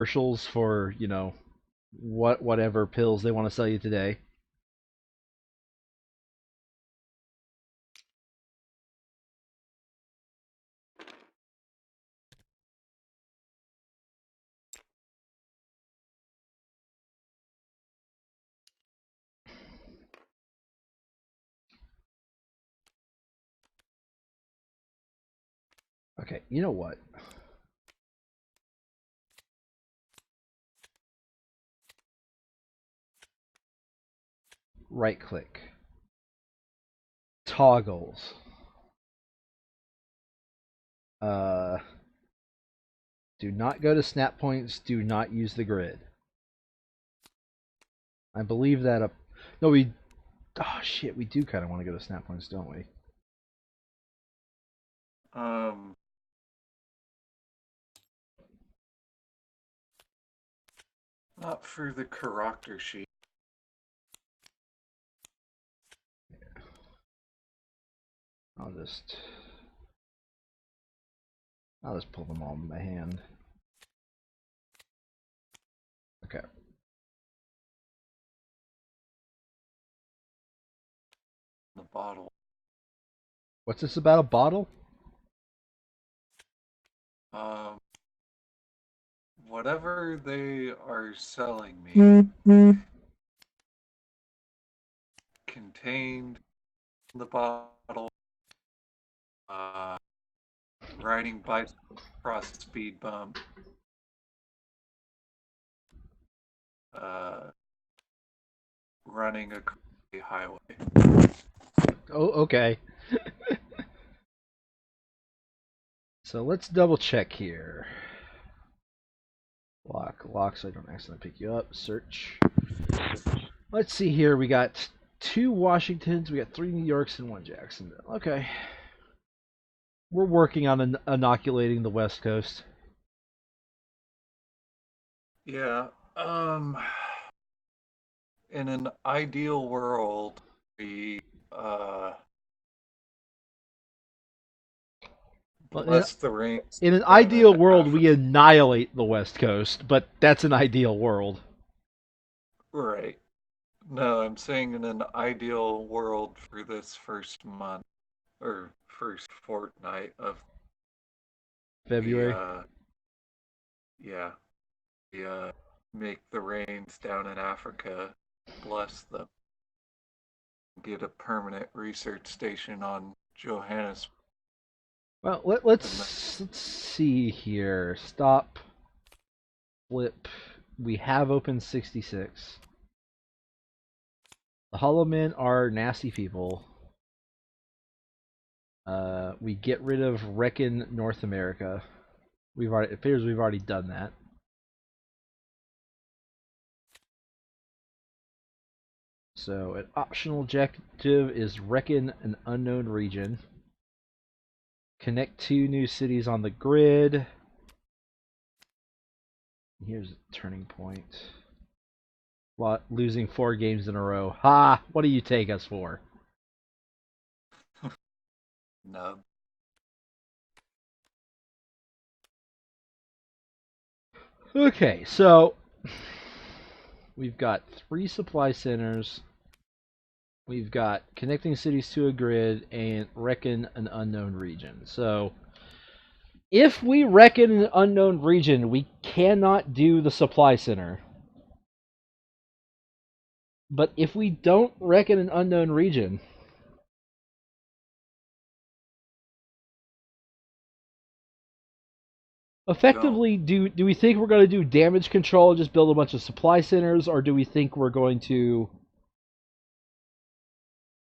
Commercials for, whatever pills they want to sell you today. Okay, you know what? Right click. Toggles. Uh, do not go to snap points. Do not use the grid. I believe that up. No, we. Oh shit, we do kind of want to go to snap points, don't we? Um, Not for the character sheet. I'll just. I'll just pull them all in my hand. Okay. The bottle. What's this about a bottle? Um, Whatever they are selling me contained in the bottle. Uh, Riding bicycle across a speed bump. Uh, Running a highway. Oh, okay. So let's double check here. Lock, so I don't accidentally pick you up. Search. Let's see here. We got 2 Washingtons, we got 3 New Yorks, and 1 Jacksonville. Okay. We're working on inoculating the West Coast. Yeah. In an ideal world, we Well, bless the rains in an down ideal in world, Africa. we annihilate the West Coast, but that's an ideal world. Right. No, I'm saying in an ideal world for this first month or first fortnight of the February. yeah, we make the rains down in Africa, bless them, get a permanent research station on Johannesburg. Well, And then, let's see here. Stop. Flip. We have open 66. The Hollow Men are nasty people. We get rid of Reckon North America. It appears we've already done that. So an optional objective is Reckon an unknown region. Connect 2 new cities on the grid. Here's a turning point. Losing 4 games in a row. Ha! What do you take us for? no, Okay, so we've got 3 supply centers. We've got connecting cities to a grid and reckon an unknown region. So if we reckon an unknown region, we cannot do the supply center. But if we don't reckon an unknown region, don't. effectively, do we think we're going to do damage control, just build a bunch of supply centers, or do we think we're going to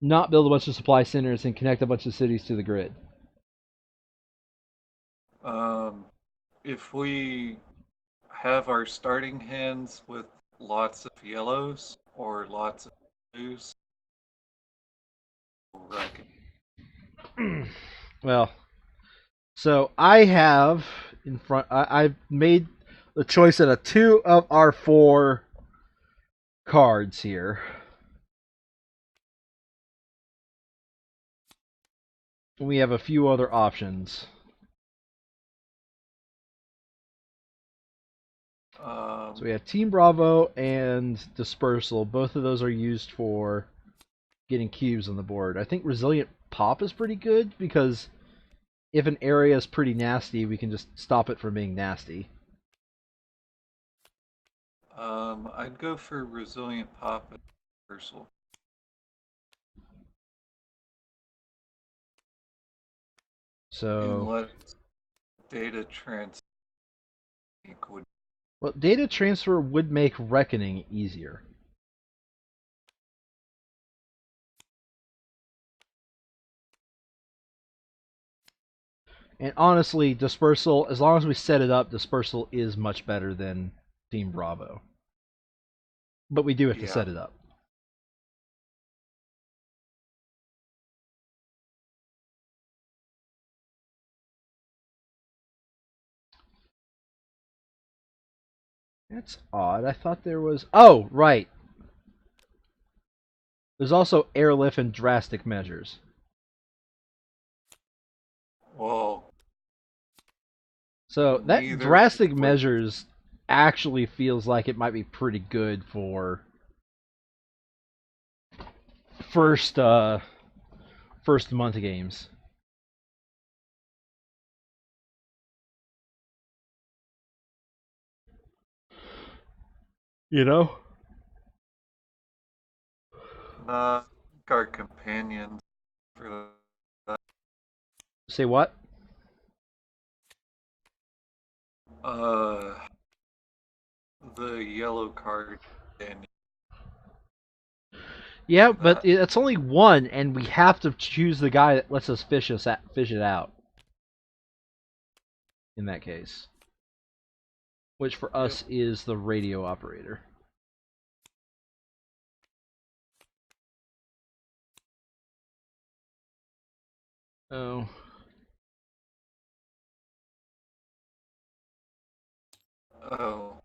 not build a bunch of supply centers and connect a bunch of cities to the grid? Um, if we have our starting hands with lots of yellows or lots of blues, we'll reckon. Well, so I have in front. I've made the choice out of 2 of our 4 cards here. We have a few other options. So Um, we have Team Bravo and Dispersal. Both of those are used for getting cubes on the board. I think Resilient Pop is pretty good because if an area is pretty nasty, we can just stop it from being nasty. I'd go for Resilient Pop and Universal. So, Unless data transfer would. well, data transfer would make Reckoning easier. And honestly, Dispersal, as long as we set it up, Dispersal is much better than Team Bravo. But we do have to Yeah. set it up. That's odd. I thought there was. Oh, right. There's also airlift and drastic measures. Well, So that neither drastic would. measures actually feels like it might be pretty good for first first month games. You know? Not our companions for that. Say what? Uh, the yellow card and Yeah, for but that. it's only one, and we have to choose the guy that lets us fish it out. In that case, which for Yep. us is the radio operator. Oh, Oh,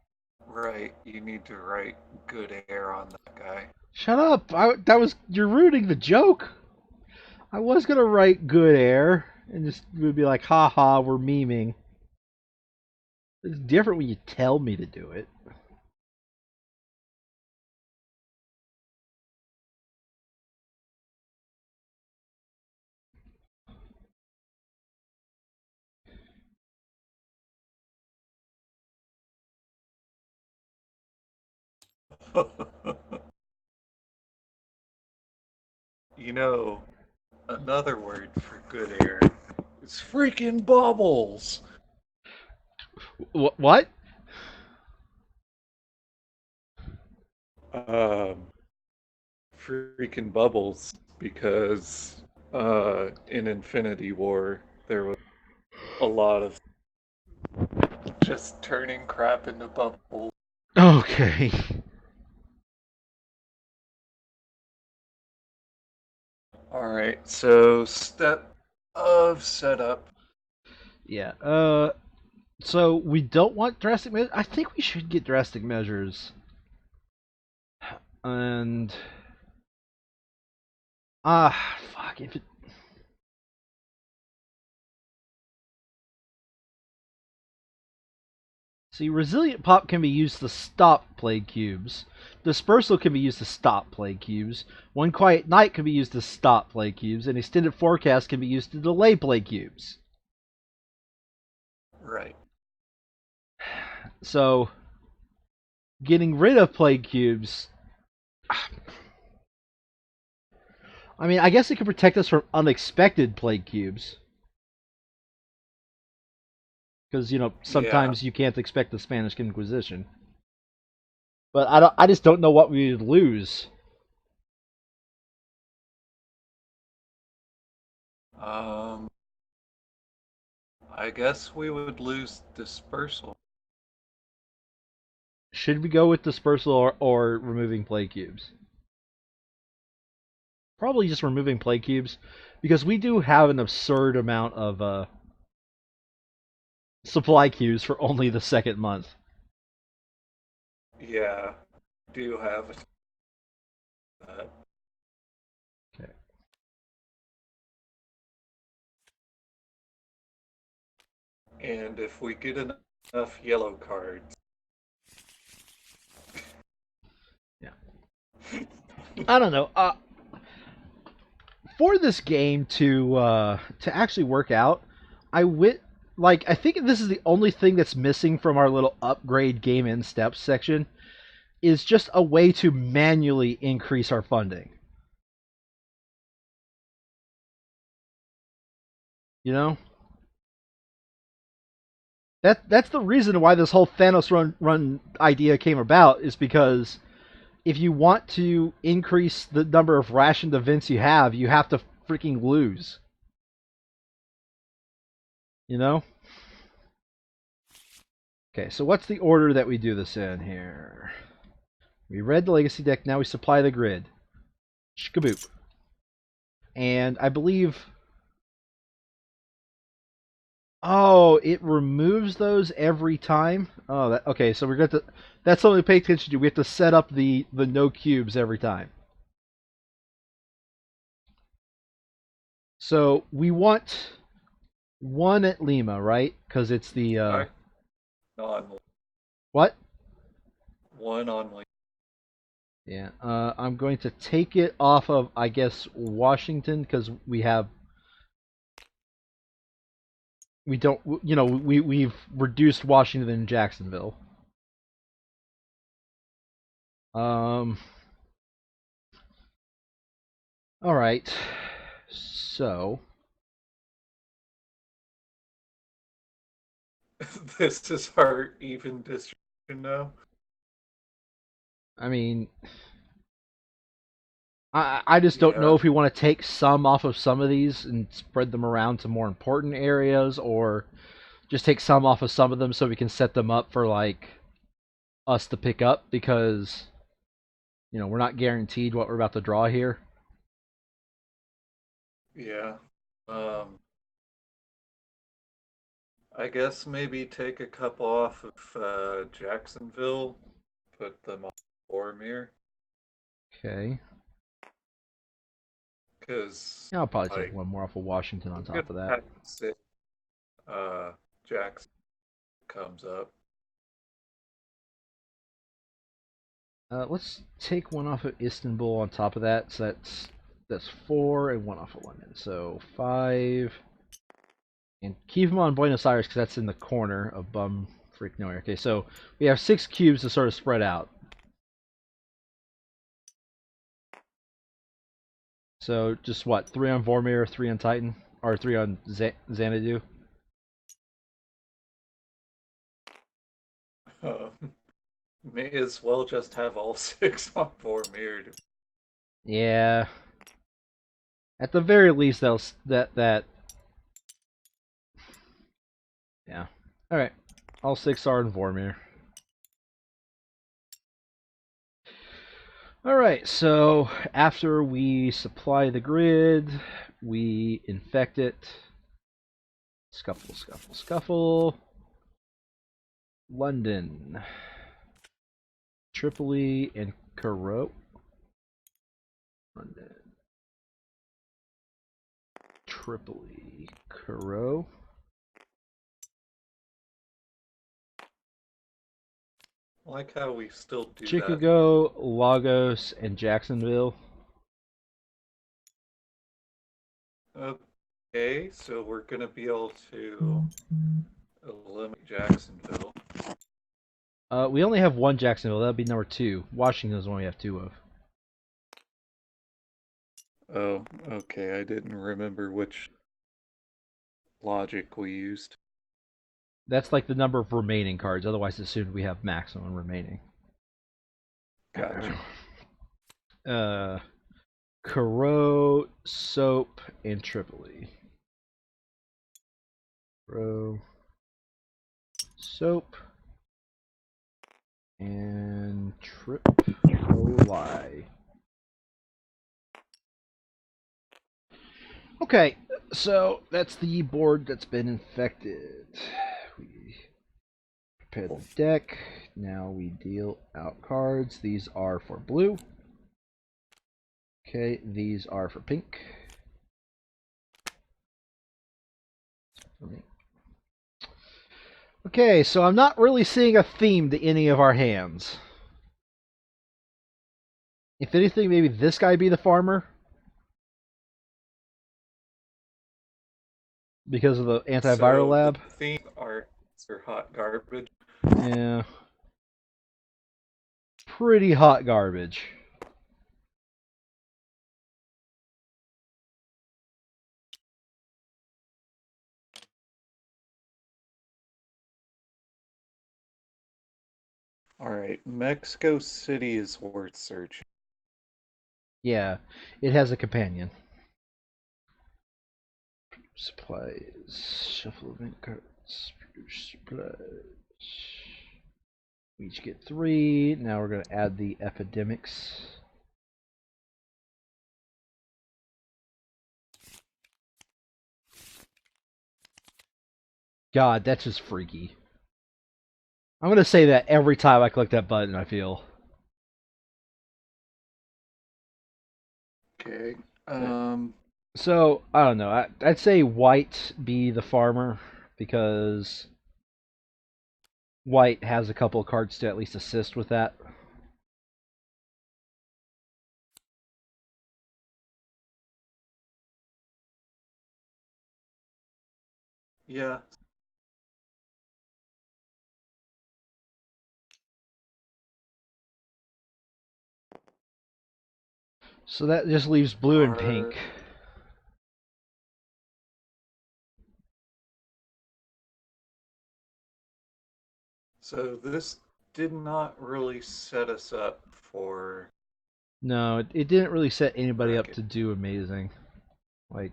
right. You need to write good air on that guy. shut up! That was you're ruining the joke. I was gonna write good air and just would be like, "Ha ha, we're memeing." It's different when you tell me to do it. You know, another word for good air is freaking bubbles. What? Um, freaking bubbles because in Infinity War there was a lot of just turning crap into bubbles. Okay. All right, so step of setup. Yeah. So we don't want drastic measures. I think we should get drastic measures. And fuck. If it, see, resilient pop can be used to stop plague cubes. Dispersal can be used to stop plague cubes. One quiet night can be used to stop plague cubes, and extended forecast can be used to delay plague cubes. Right. So, getting rid of plague cubes. I mean, I guess it could protect us from unexpected plague cubes. Because, Yeah. sometimes you can't expect the Spanish Inquisition. But I don't. I just don't know what we would lose. Um, I guess we would lose dispersal. Should we go with dispersal or removing plague cubes? Probably just removing plague cubes, because we do have an absurd amount of supply queues for only the second month. Yeah, do have that. Okay. And if we get enough yellow cards, I don't know. For this game to actually work out, I wit like I think this is the only thing that's missing from our little upgrade game in steps section is just a way to manually increase our funding. You know? That's the reason why this whole Thanos run idea came about is because if you want to increase the number of rationed events you have to freaking lose. You know? Okay, so what's the order that we do this in here? We read the legacy deck, now we supply the grid. Shkaboop. And I believe. Oh, it removes those every time? Oh, okay, so we're going to. That's something to pay attention to. We have to set up the no cubes every time. So we want one at Lima, right? Because it's the. Alright. On What? one on Lima. Yeah, I'm going to take it off of, I guess, Washington because we don't, we've reduced Washington and Jacksonville. All right, so This is our even distribution now. I mean, I just don't know Yeah, if we want to take some off of some of these and spread them around to more important areas, or just take some off of some of them so we can set them up for like us to pick up because we're not guaranteed what we're about to draw here. yeah. Um, I guess maybe take a couple off of Jacksonville, put them on Boromir, Okay. because Yeah, I'll probably take like one more off of Washington on I'm gonna top of that. have to say Jackson comes up. Let's take one off of Istanbul on top of that. So that's four and one off of London. So five. And keep them on Buenos Aires because that's in the corner of bum freak nowhere. Okay, so we have 6 cubes to sort of spread out. So just what? 3 on Vormir, 3 on Titan, or 3 on Xanadu. Uh, may as well just have all six on Boromir. Yeah. At the very least, that. Yeah. All right. All 6 are in Vormir. Alright, so after we supply the grid, we infect it. Scuffle, scuffle, scuffle. London. Tripoli and Cairo. London. Tripoli. Cairo. I like how we still do that. Chicago, Lagos, and Jacksonville. Okay, so we're gonna be able to eliminate Jacksonville. We only have one Jacksonville. That'd be number 2. Washington's the one we have 2 of. Oh, okay. I didn't remember which logic we used. That's like the number of remaining cards. Otherwise, it's assumed we have maximum remaining. Gotcha. Cairo, Soap, and Tripoli. Cairo, Soap, and Tripoli. Okay, so that's the board that's been infected. We prepare the deck. Now we deal out cards. These are for blue. Okay, these are for pink. Okay, so I'm not really seeing a theme to any of our hands. If anything, maybe this guy be the farmer because of the antiviral So the lab. theme arts are hot garbage. Yeah, pretty hot garbage. All right, Mexico City is worth searching. Yeah, it has a companion. Supplies, shuffle event cards, produce supplies. We each get 3. Now we're going to add the epidemics. God, that's just freaky. I'm going to say that every time I click that button, I feel. Okay. Uh, Um, So, I don't know. I'd say white be the farmer because white has a couple of cards to at least assist with that. yeah. So that just leaves blue and pink. Are so this did not really set us up for No, it didn't really set anybody up Reckon. to do amazing. Like,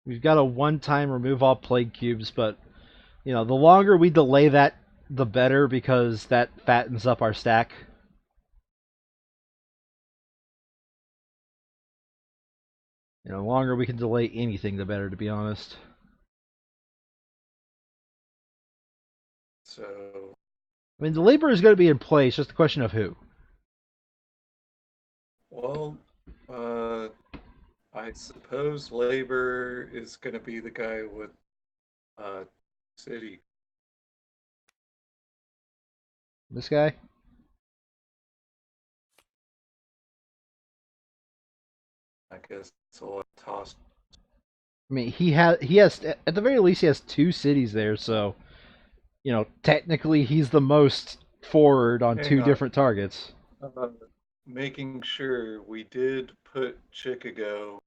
we've got a one-time remove all plague cubes, but the longer we delay that, the better because that fattens up our stack. The longer we can delay anything, the better, to be honest. So, I mean, the labor is going to be in place, just a question of who. well, uh, I suppose labor is going to be the guy with uh city. This guy? I guess I'll toss. I mean, he has at the very least he has 2 cities there, so technically he's the most forward on Hang 2 on. different targets. Uh, Making sure we did put Chicago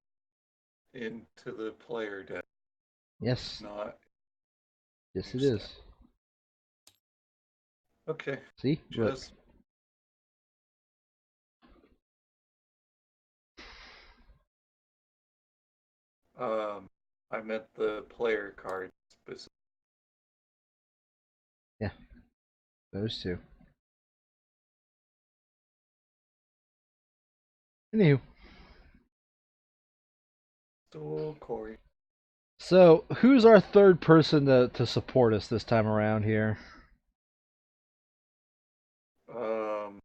into the player deck, Yes, not yes your it stack. is. Okay, See, look. just um, I meant the player card specific. Yeah, those 2. Anywho, So Corey. so who's our third person to support us this time around here? Um,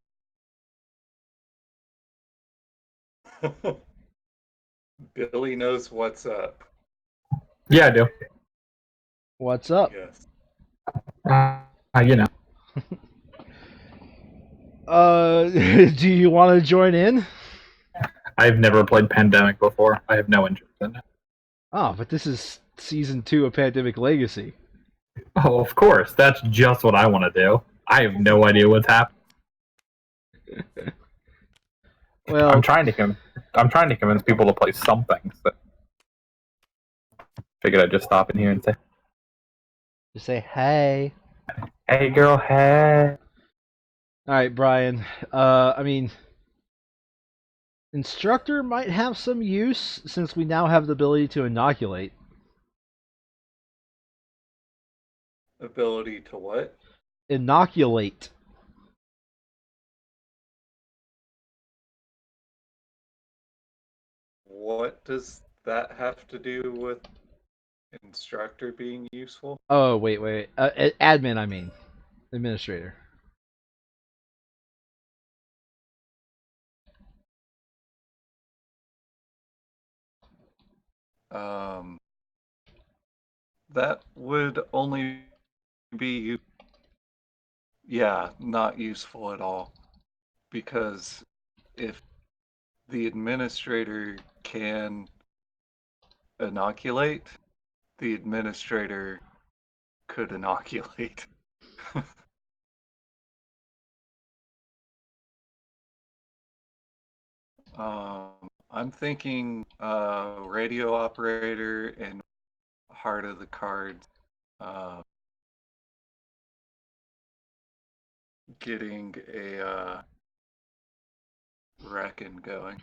Billy knows what's up. Yeah, I do. What's up? Yes. You know, Do you want to join in? I've never played Pandemic before. I have no interest in it. Oh, but this is season 2 of Pandemic Legacy. Oh, of course. That's just what I want to do. I have no idea what's happening. I'm Well, trying to I'm trying to convince people to play something. So figured I'd just stop in here and say, just say hey. "Hey, girl, hey." All right, Brian. I mean, instructor might have some use since we now have the ability to inoculate. Ability to what? Inoculate. What does that have to do with instructor being useful? Oh, wait. Admin, I mean. Administrator. Um, that would only be, yeah, not useful at all. because if the administrator can inoculate, the administrator could inoculate. I'm thinking radio operator and heart of the cards, getting a reckon going.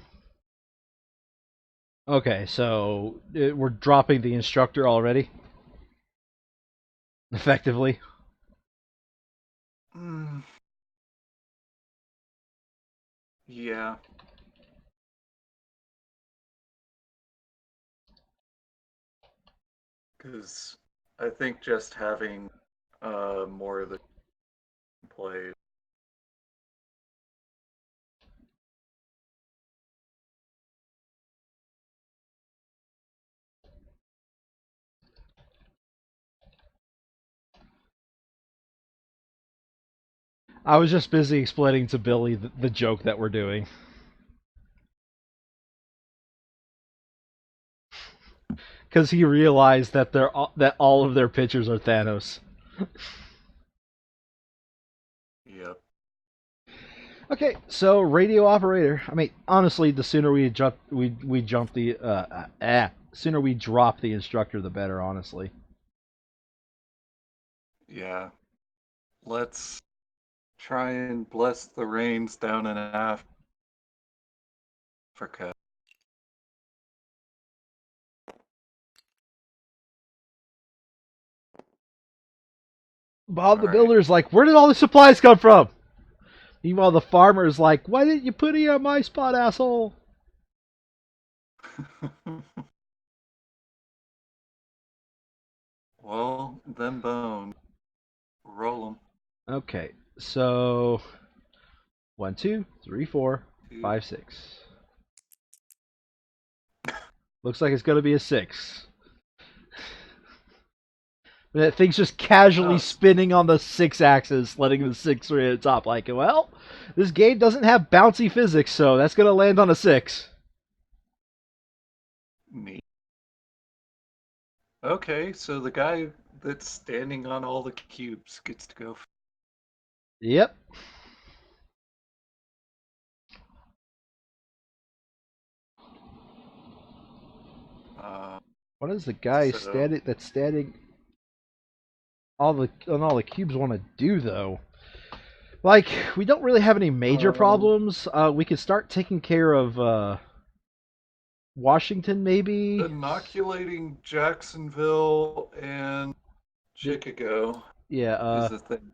Okay, so we're dropping the instructor already, effectively. Mm, yeah. Because I think just having more of the play. I was just busy explaining to Billy the joke that we're doing. Because he realized that that all of their pictures are Thanos. Yep. Okay, so radio operator. I mean, honestly, the sooner we jump, we jump the sooner we drop the instructor, the better. Honestly. Yeah. Let's try and bless the rains down in Africa. Bob All the right. Builder's like, where did all the supplies come from? Meanwhile, the farmer's like, why didn't you put it on my spot, asshole? Well, them bones. Roll them. Okay, so 1, 2, 3, 4, 5, 6. Looks like it's gonna be a 6. That thing's just casually spinning on the 6 axis, letting the 6 right at the top. Like, well, this game doesn't have bouncy physics, so that's gonna land on a 6. Neat. Okay, so the guy that's standing on all the cubes gets to go. Yep. What does the guy So, standing on all the cubes want to do though? Like, we don't really have any major problems. We could start taking care of Washington, maybe. inoculating Jacksonville and Chicago Yeah, is a thing.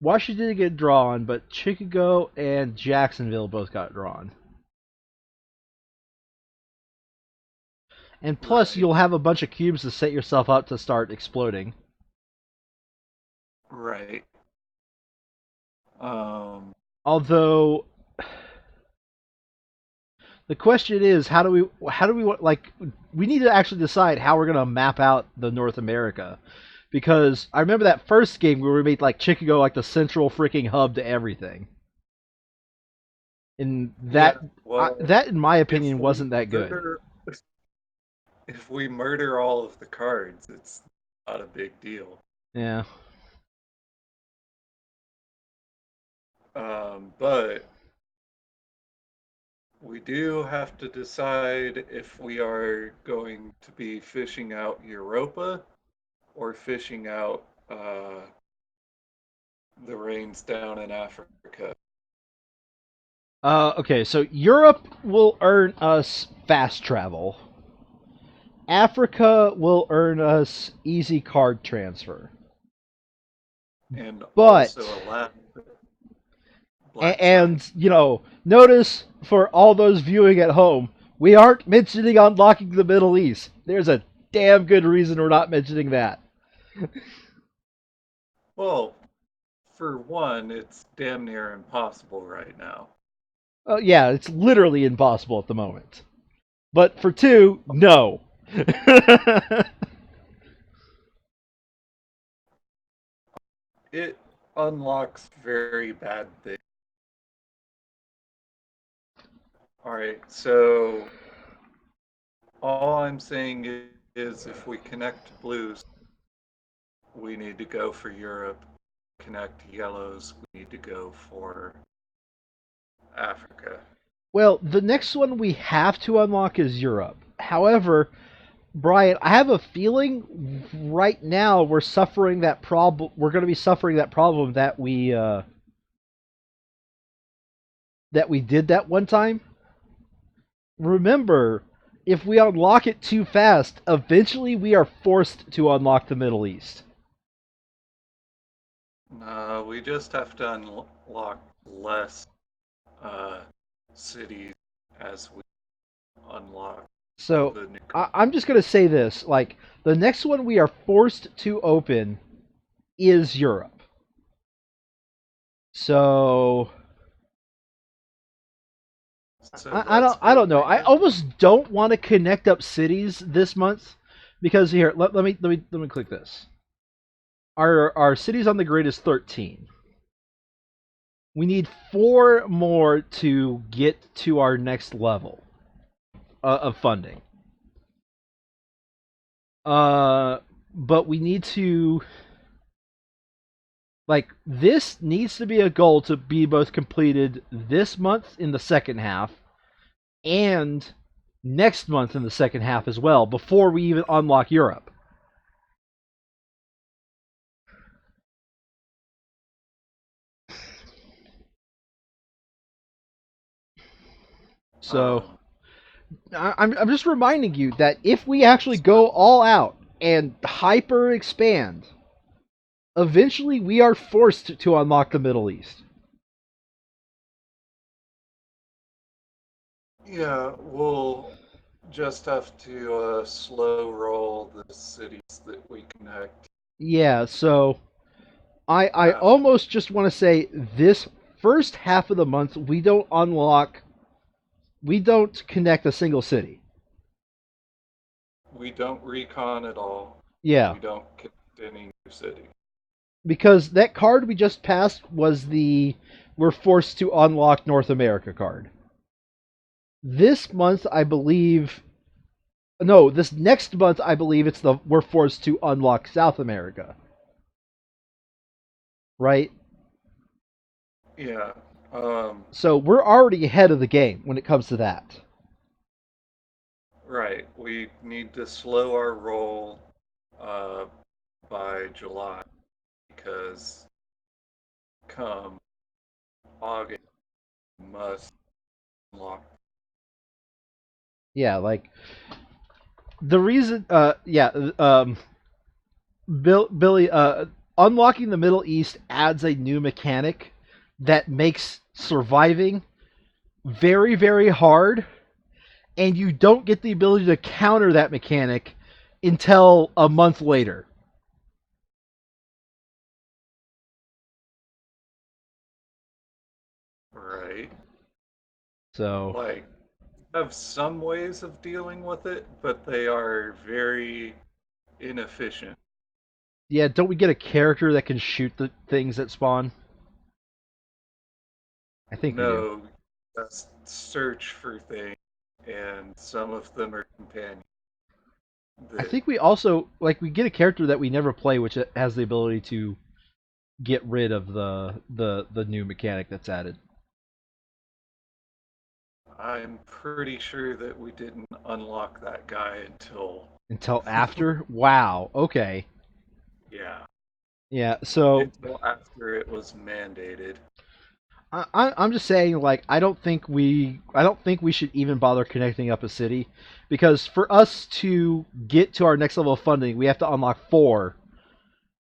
Washington didn't get drawn, but Chicago and Jacksonville both got drawn. And plus, Right. you'll have a bunch of cubes to set yourself up to start exploding. Right. Although the question is, how do we like? We need to actually decide how we're gonna map out the North America, because I remember that first game where we made like Chicago like the central freaking hub to everything, and Yeah. Well, that in my if opinion we wasn't that good. if we murder all of the cards, it's not a big deal. Yeah. But we do have to decide if we are going to be fishing out Europa or fishing out the rains down in Africa. Okay, so Europe will earn us fast travel. Africa will earn us easy card transfer. And But also a and you know, notice for all those viewing at home, we aren't mentioning unlocking the Middle East. There's a damn good reason we're not mentioning that. Well, for one, it's damn near impossible right now. Oh yeah, it's literally impossible at the moment. But for two, no. It unlocks very bad things. All right, so all I'm saying is if we connect blues, we need to go for Europe. Connect yellows, we need to go for Africa. Well, the next one we have to unlock is Europe. However, Brian, I have a feeling right now we're suffering that problem. We're going to be suffering that problem that we did that one time. Remember, if we unlock it too fast, eventually we are forced to unlock the Middle East. No, we just have to unlock less uh, cities as we unlock So the new. I'm just going to say this: like the next one we are forced to open is Europe. So So I let's don't go know. I there. almost don't want to connect up cities this month because here let me click this. Our cities on the grid is 13. We need 4 more to get to our next level of funding. But we need to like this needs to be a goal to be both completed this month in the second half and next month in the second half as well before we even unlock Europe. So I'm just reminding you that if we actually go all out and hyper expand, eventually we are forced to unlock the Middle East. Yeah, we'll just have to slow roll the cities that we connect Yeah, so I after. almost just want to say this first half of the month we don't connect a single city. We don't recon at all. Yeah, We don't connect any new city. because that card we just passed was the we're forced to unlock North America card. This month I believe no, this next month I believe it's the we're forced to unlock South America. Right? Yeah. So we're already ahead of the game when it comes to that. Right. We need to slow our roll uh, by July because come August we must unlock. Yeah, like the reason Billy, unlocking the Middle East adds a new mechanic that makes surviving very, very hard, and you don't get the ability to counter that mechanic until a month later. Right. So, Like have some ways of dealing with it, but they are very inefficient. yeah, don't we get a character that can shoot the things that spawn? I think we do. No, just search for things, and some of them are companions. I That think we also like we get a character that we never play, which has the ability to get rid of the new mechanic that's added. I'm pretty sure that we didn't unlock that guy until Until after? Wow. Okay. yeah, Yeah. So until after it was mandated. I'm just saying, like, I don't think we should even bother connecting up a city, because for us to get to our next level of funding, we have to unlock 4,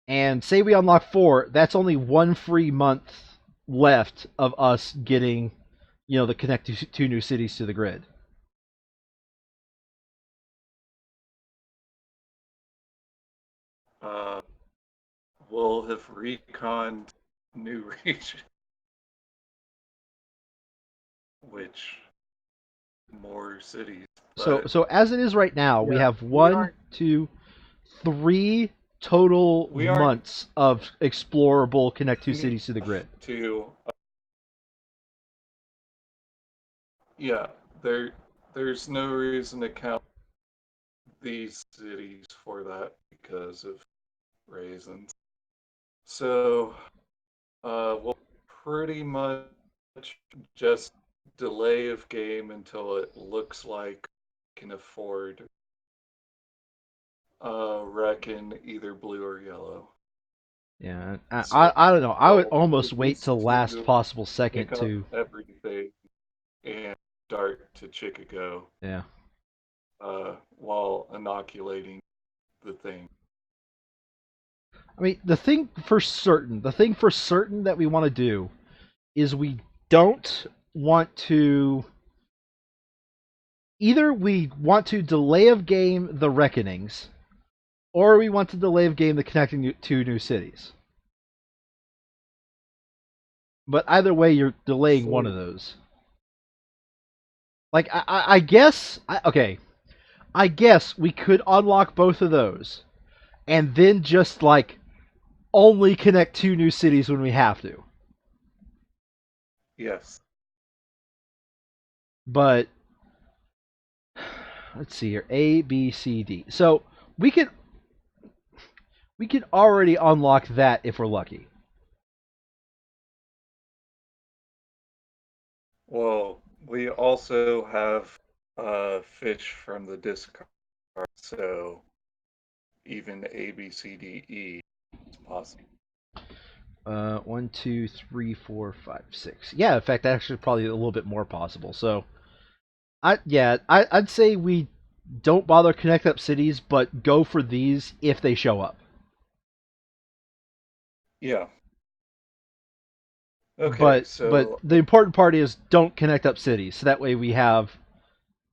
and say we unlock 4, that's only 1 free month left of us getting, the connect two new cities to the grid. Uh, we'll have reconned new region, which more cities, So but so as it is right now, we yeah, have we one, aren't 2, 3 total we aren't months of explorable connect two cities to the enough grid. to Yeah, there's no reason to count these cities for that because of raisins. So, we'll pretty much just delay of game until it looks like we can afford reckon either blue or yellow. Yeah, So I don't know. I would we'll almost wait produce till last two, possible second pick up to. everything, and start to Chicago Yeah. while inoculating the thing. I mean, the thing for certain that we want to do is we don't want to. Either we want to delay of game the Reckonings, or we want to delay of game the connecting two new cities. But either way, you're delaying one of So, those. Like I guess okay. I guess we could unlock both of those, and then just like only connect two new cities when we have to. yes. But let's see here, A, B, C, D. So we could already unlock that if we're lucky. Well, we also have fish from the discard, so even A, B, C, D, E is possible. 1, 2, 3, 4, 5, 6. Yeah, in fact, actually, probably a little bit more possible. So, I'd say we don't bother connect up cities, but go for these if they show up. Yeah. Okay, But so the important part is don't connect up cities, so that way we have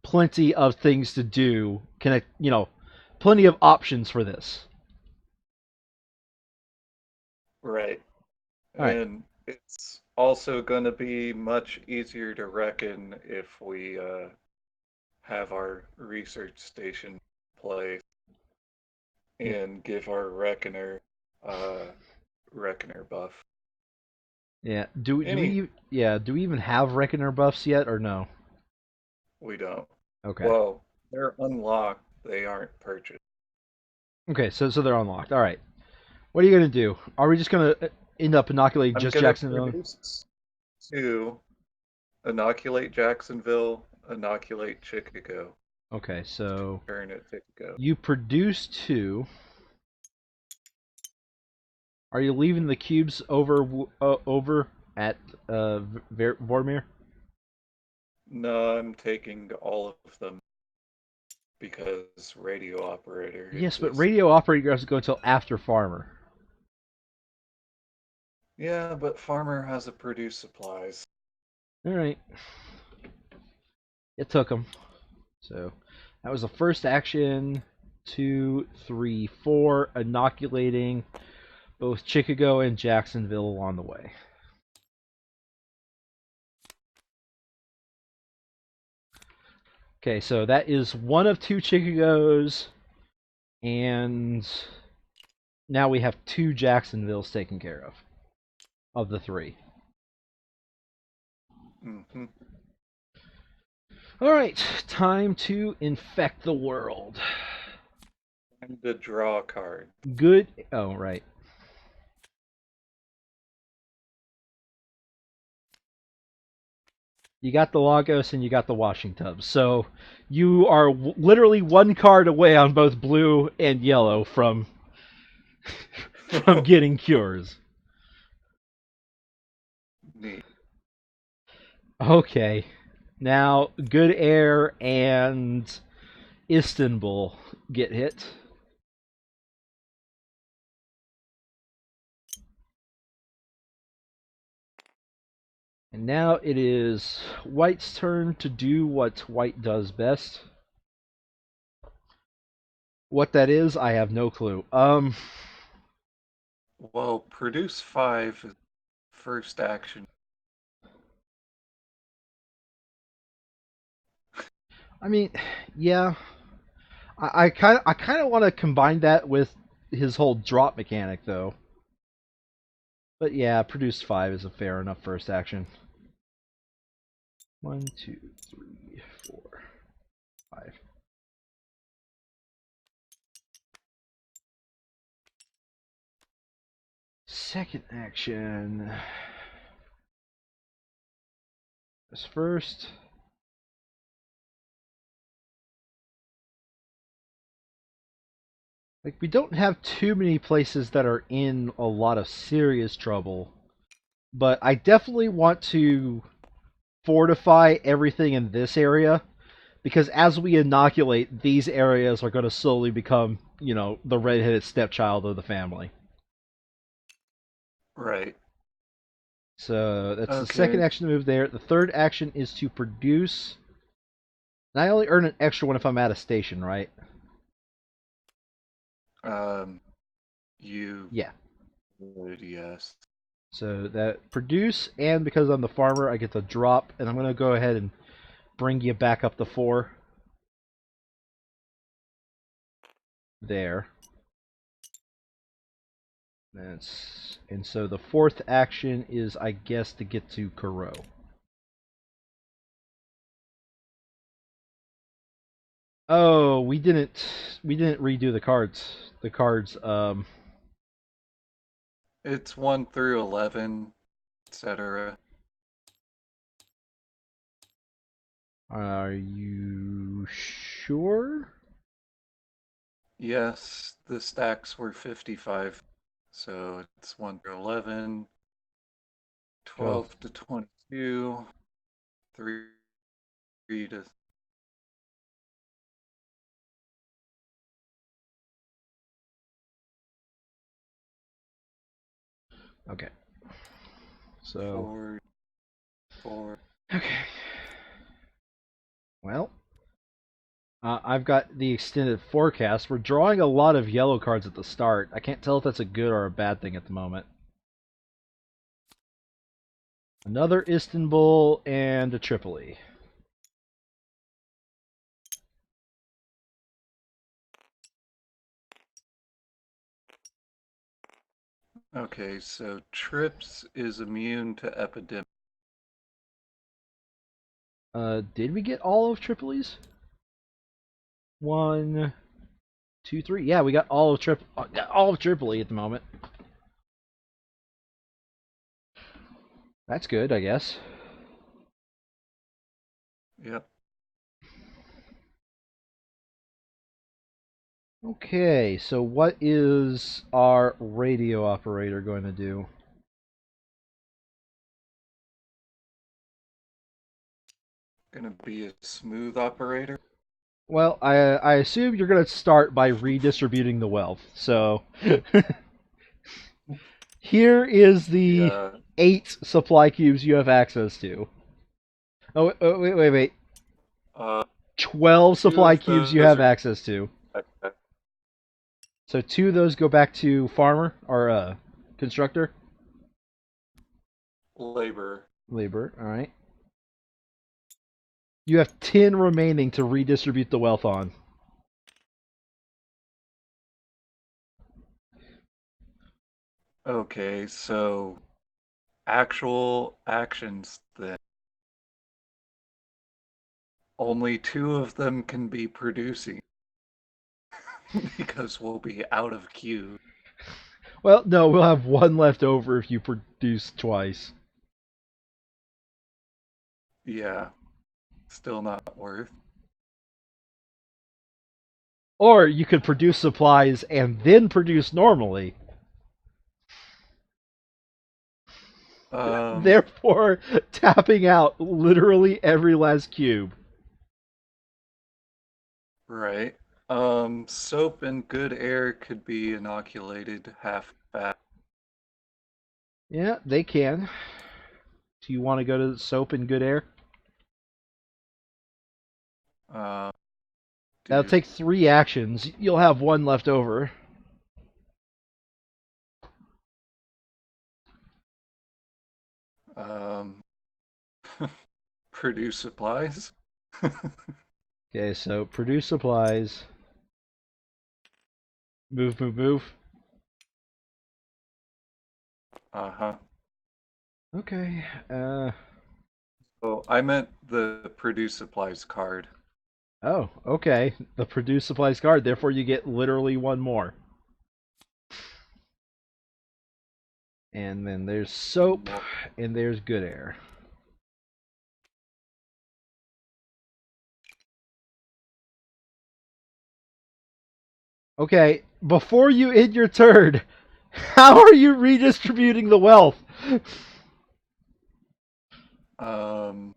plenty of things to do. Plenty of options for this. right. All right. And it's also going to be much easier to reckon if we have our research station play Yeah. and give our uh, reckoner buff. Yeah. Any, Do we even have Reckoner buffs yet or no? we don't. Okay. Well, they're unlocked. They aren't purchased. Okay. So they're unlocked. All right. What are you gonna do? Are we just gonna end up inoculating I'm just gonna Jacksonville? produce two, inoculate Jacksonville, inoculate Chicago, Okay. So turn it Chicago. you produce two. Are you leaving the cubes over at Vormir? No, I'm taking all of them because radio operator Yes, but exists. radio operator doesn't go until after Farmer. Yeah, but farmer has to produce supplies. All right. It took him. So that was the first action. 2, 3, 4, inoculating both Chicago and Jacksonville along the way. Okay, so that is one of two Chicagos, and now we have two Jacksonvilles taken care of the three. Hmm. All right, time to infect the world. Time to draw a card. Good. Oh, right. You got the Lagos and you got the washing tubs. So you are literally one card away on both blue and yellow from getting cures. Neat. Okay. Now, Good Air and Istanbul get hit. And now it is White's turn to do what White does best. What that is, I have no clue. Well, produce 5 is first action. I mean, yeah, I kind of want to combine that with his whole drop mechanic, though. But yeah, produce 5 is a fair enough first action. 1, 2, 3, 4, 5. Second action is first. Like, we don't have too many places that are in a lot of serious trouble, but I definitely want to fortify everything in this area, because as we inoculate, these areas are going to slowly become, the redheaded stepchild of the family. Right. So that's the second Okay. action move there. The third action is to produce. And I only earn an extra one if I'm at a station, right? You Yeah. would, yes. So that produce, and because I'm the farmer, I get to drop, and I'm going to go ahead and bring you back up to 4. There. And so the fourth action is, I guess, to get to Kuro. Oh, we didn't redo the cards. The cards, It's 1 through 11, etc. are you sure? Yes, the stacks were 55. So it's 1 through 11, Oh, 12 to 22, 3 to. okay. So, 4, 4. okay. Well, I've got the extended forecast. We're drawing a lot of yellow cards at the start. I can't tell if that's a good or a bad thing at the moment. Another Istanbul and a Tripoli. Okay, so Trips is immune to epidemic. Did we get all of Tripoli's? 1, 2, 3. Yeah, we got all of Tripoli at the moment. That's good, I guess. Yep. Okay, so what is our radio operator going to do? Gonna be a smooth operator. Well, I assume you're going to start by redistributing the wealth. So here is the Yeah. 8 supply cubes you have access to. Oh, wait. Uh, 12 two supply of cubes you those have are access to. So 2 of those go back to farmer or constructor. labor. Labor, all right. You have 10 remaining to redistribute the wealth on. Okay, so actual actions then. Only 2 of them can be producing because we'll be out of queue. Well, no, we'll have 1 left over if you produce twice. Yeah, still not worth. Or you could produce supplies and then produce normally. Um, Therefore, tapping out literally every last cube. right. Soap and good air could be inoculated half fat. Yeah, they can. Do you want to go to soap and good air? Uh, That'll do take 3 actions. You'll have 1 left over. um, produce supplies. Okay, so produce supplies. Move. Uh-huh. Okay, Oh, I meant the produce supplies card. Oh, okay. The produce supplies card, therefore you get literally one more. And then there's soap, and there's good air. Okay, before you end your turn, how are you redistributing the wealth? Um,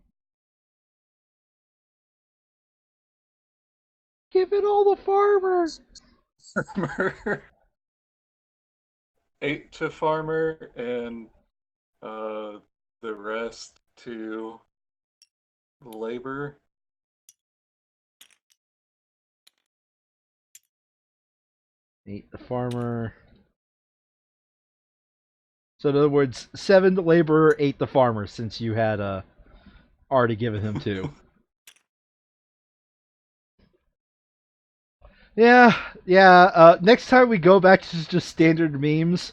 Give it all the farmer. farmer, 8 to farmer, and uh, the rest to labor. Eat the farmer. So in other words, 7 to laborer, 8 the farmer, since you had already given him 2. Yeah, yeah. Next time we go back to just standard memes,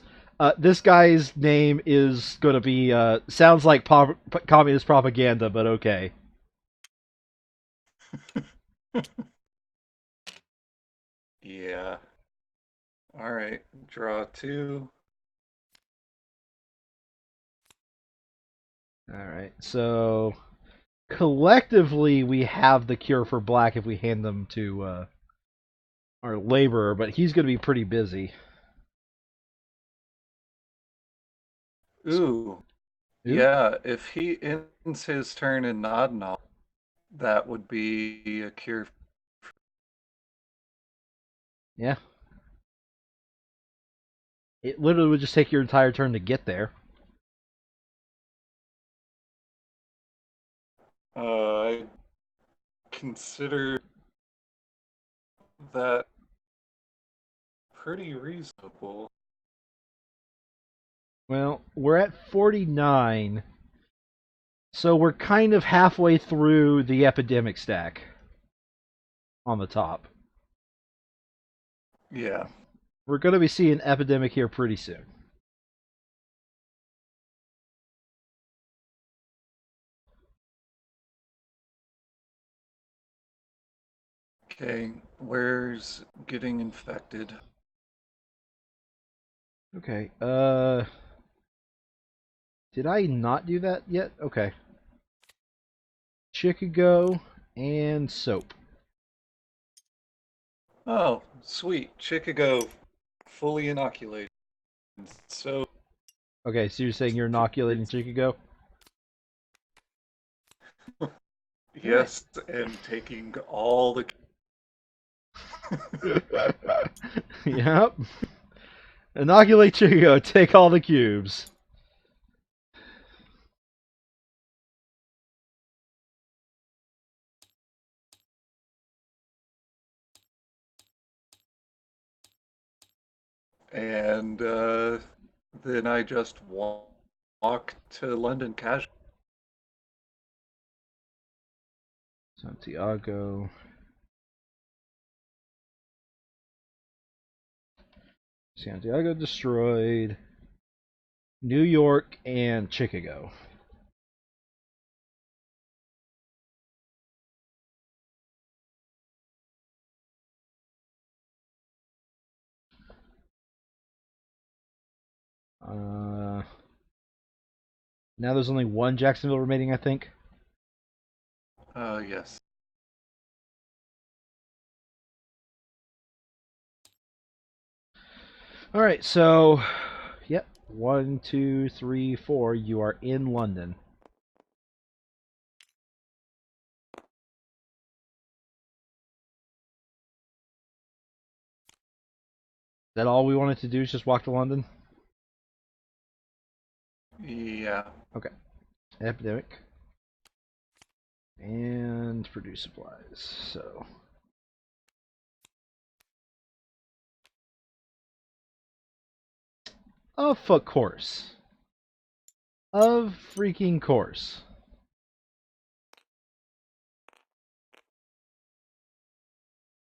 this guy's name is going to be sounds like communist propaganda, but okay. Yeah. All right. Draw 2. All right. So collectively, we have the cure for black if we hand them to our laborer, but he's going to be pretty busy. Ooh. Ooh. Yeah. If he ends his turn in Nodnal, that would be a cure. Yeah. It literally would just take your entire turn to get there. I consider that pretty reasonable. Well, we're at 49, so we're kind of halfway through the epidemic stack on the top. Yeah. We're going to be seeing epidemic here pretty soon. Okay. Where's getting infected? Okay, did I not do that yet? Okay. Chicago and soap. Oh, sweet. Chicago fully inoculated. So Okay, so you're saying you're inoculating Chicago? Alright. yes, and taking all the Yep. Inoculate Chicago, take all the cubes. and then I just walk to London casual. Santiago. Santiago destroyed. New York and Chicago. Uh, now there's only one Jacksonville remaining, I think. Yes. All right, so, yep, 1, 2, 3, 4. You are in London. Is that all we wanted to do? Is just walk to London? Yeah. Okay. Epidemic. And produce supplies. So. Of course. Of freaking course.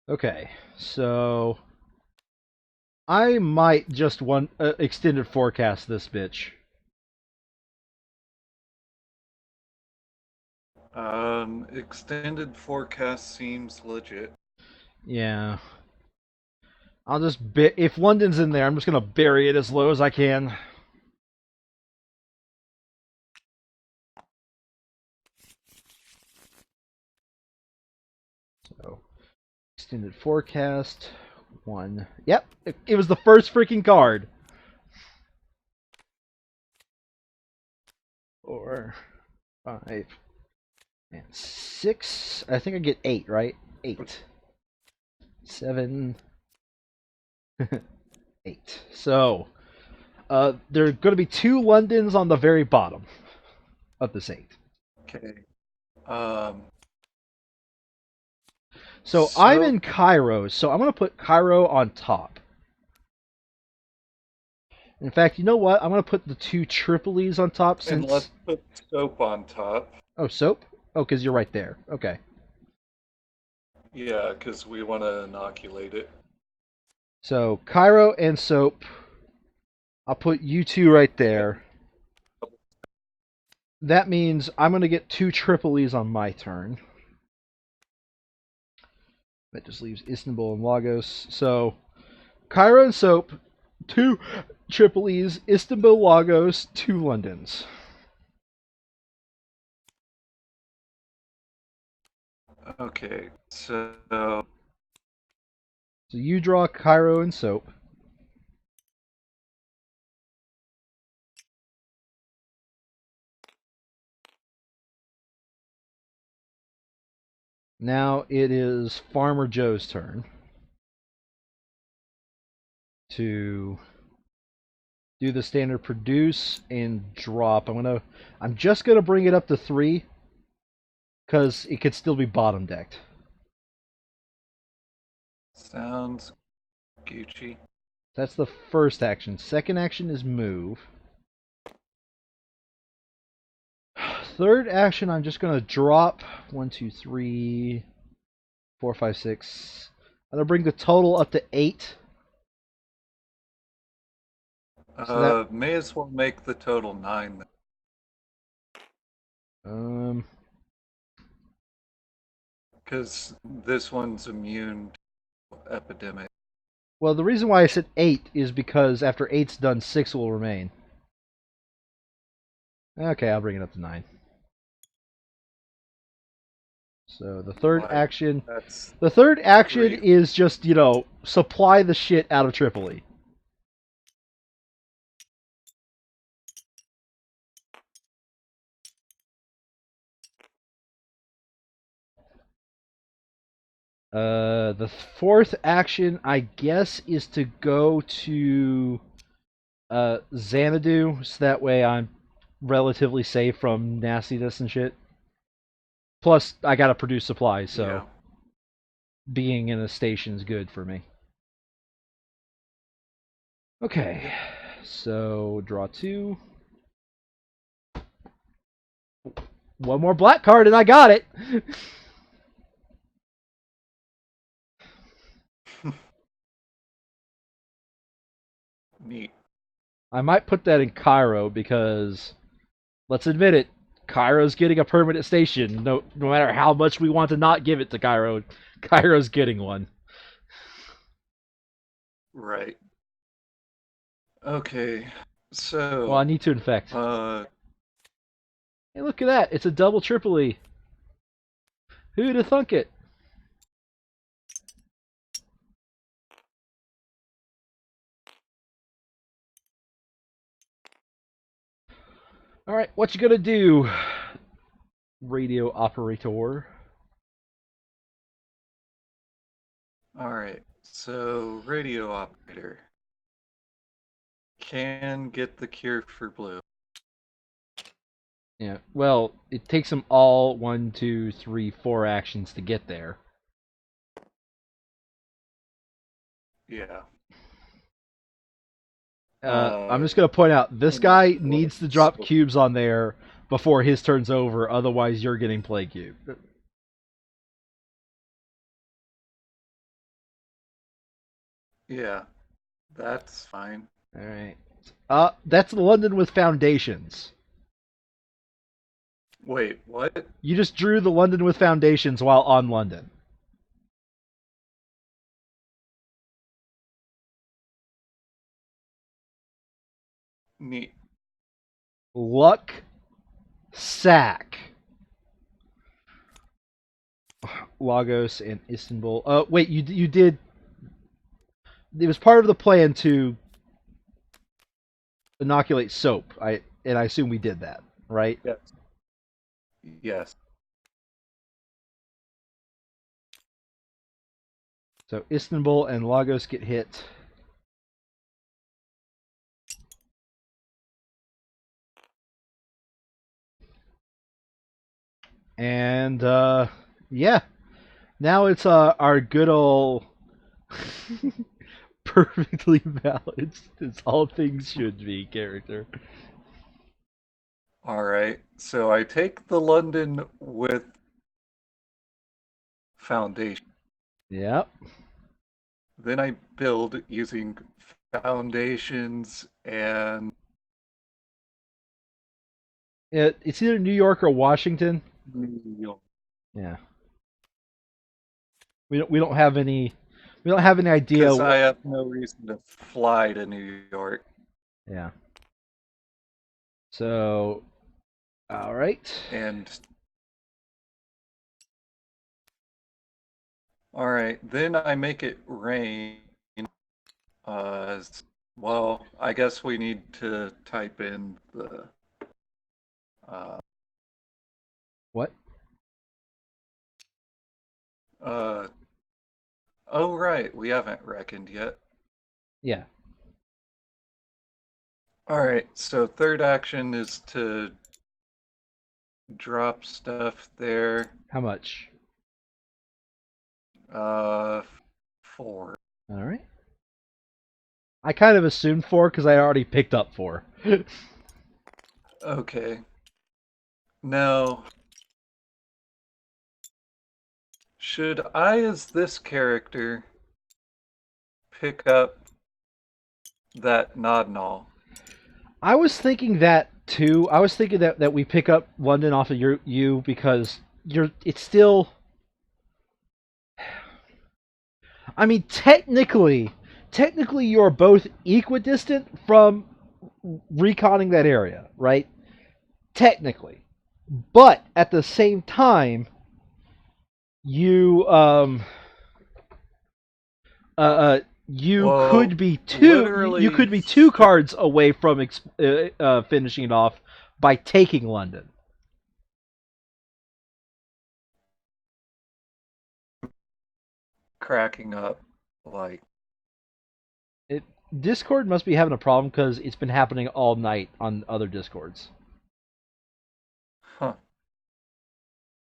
Okay, so I might just want extended forecast this bitch. Extended forecast seems legit. Yeah. I'll just if London's in there, I'm just gonna bury it as low as I can. So, extended forecast 1. Yep, it was the first freaking card. 4, 5, and 6. I think I get 8, right? 8, 7, 8. So, there are going to be 2 Londons on the very bottom of this 8. Okay. So I'm in Cairo, so I'm going to put Cairo on top. In fact, you know what? I'm going to put the 2 Tripolis on top since... And let's put soap on top. Oh, soap? Oh, because you're right there. Okay. Yeah, because we want to inoculate it. So Cairo and soap. I'll put you 2 right there. That means I'm going to get 2 Tripolis on my turn. That just leaves Istanbul and Lagos. So, Cairo and Soap, 2 Tripolis, Istanbul, Lagos, 2 Londons. Okay, so you draw Cairo and Soap. Now it is Farmer Joe's turn to do the standard produce and drop. I'm just gonna bring it up to 3 because it could still be bottom decked. sounds Gucci. That's the first action. Second action is move. Third action, I'm just gonna drop 1, 2, 3, 4, 5, 6. I'm gonna bring the total up to 8. So may as well make the total 9 then. Because this one's immune to epidemic. Well, the reason why I said 8 is because after 8's done, 6 will remain. Okay, I'll bring it up to 9. So the third action... The third action is just, supply the shit out of Tripoli. The fourth action, I guess, is to go to Xanadu, so that way I'm relatively safe from nastiness and shit. Plus, I gotta produce supplies, so being in a station is good for me. Okay, so draw 2. One more black card and I got it! Neat. I might put that in Cairo because, let's admit it, Cairo's getting a permanent station. No matter how much we want to not give it to Cairo, Cairo's getting one. Right. Okay, so... Well, I need to infect. Hey, look at that. It's a double Tripoli. Who'd have thunk it? Alright, what you gonna do, radio operator? Alright, so radio operator can get the cure for blue. Yeah, well, it takes them all 1, 2, 3, 4 actions to get there. Yeah. I'm just going to point out, this guy needs to drop cubes on there before his turn's over, otherwise you're getting play cube. Yeah, that's fine. Alright. That's London with foundations. Wait, what? You just drew the London with foundations while on London. Neat. Luck sack. Lagos and Istanbul. Wait, you did. It was part of the plan to inoculate soap. I assume we did that, right? Yes. Yes. So Istanbul and Lagos get hit. And yeah, now it's our good old perfectly balanced, as all things should be character. All right. So I take the London with foundation. Yep. Then I build using foundations and It's either New York or Washington. New York. Yeah. We don't have any idea. Because I have no reason to fly to New York. Yeah. So, all right. And all right, then I make it rain. Well, I guess we need to type in the uh, What? uh oh right, we haven't reckoned yet. Yeah. All right, so third action is to drop stuff there. How much? 4. All right. I kind of assumed 4 because I already picked up 4. Okay. Now, should I, as this character, pick up that Nodnall? I was thinking that too. I was thinking that we pick up London off of you because it's still. I mean, technically you're both equidistant from reconning that area, right? Technically, but at the same time, you you Well, could be you literally, could be 2 cards away from finishing it off by taking London. cracking up, like, Discord must be having a problem because it's been happening all night on other Discords. huh,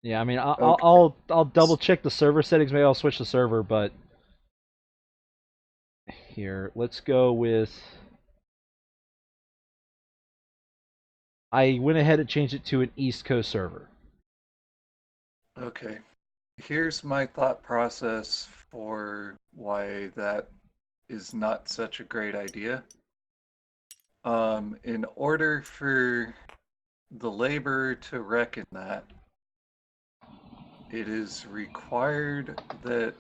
Yeah, I mean, okay. I'll double check the server settings. Maybe I'll switch the server, but here, let's go with. I went ahead and changed it to an East Coast server. Okay. Here's my thought process for why that is not such a great idea. In order for the labor to reckon that, it is required that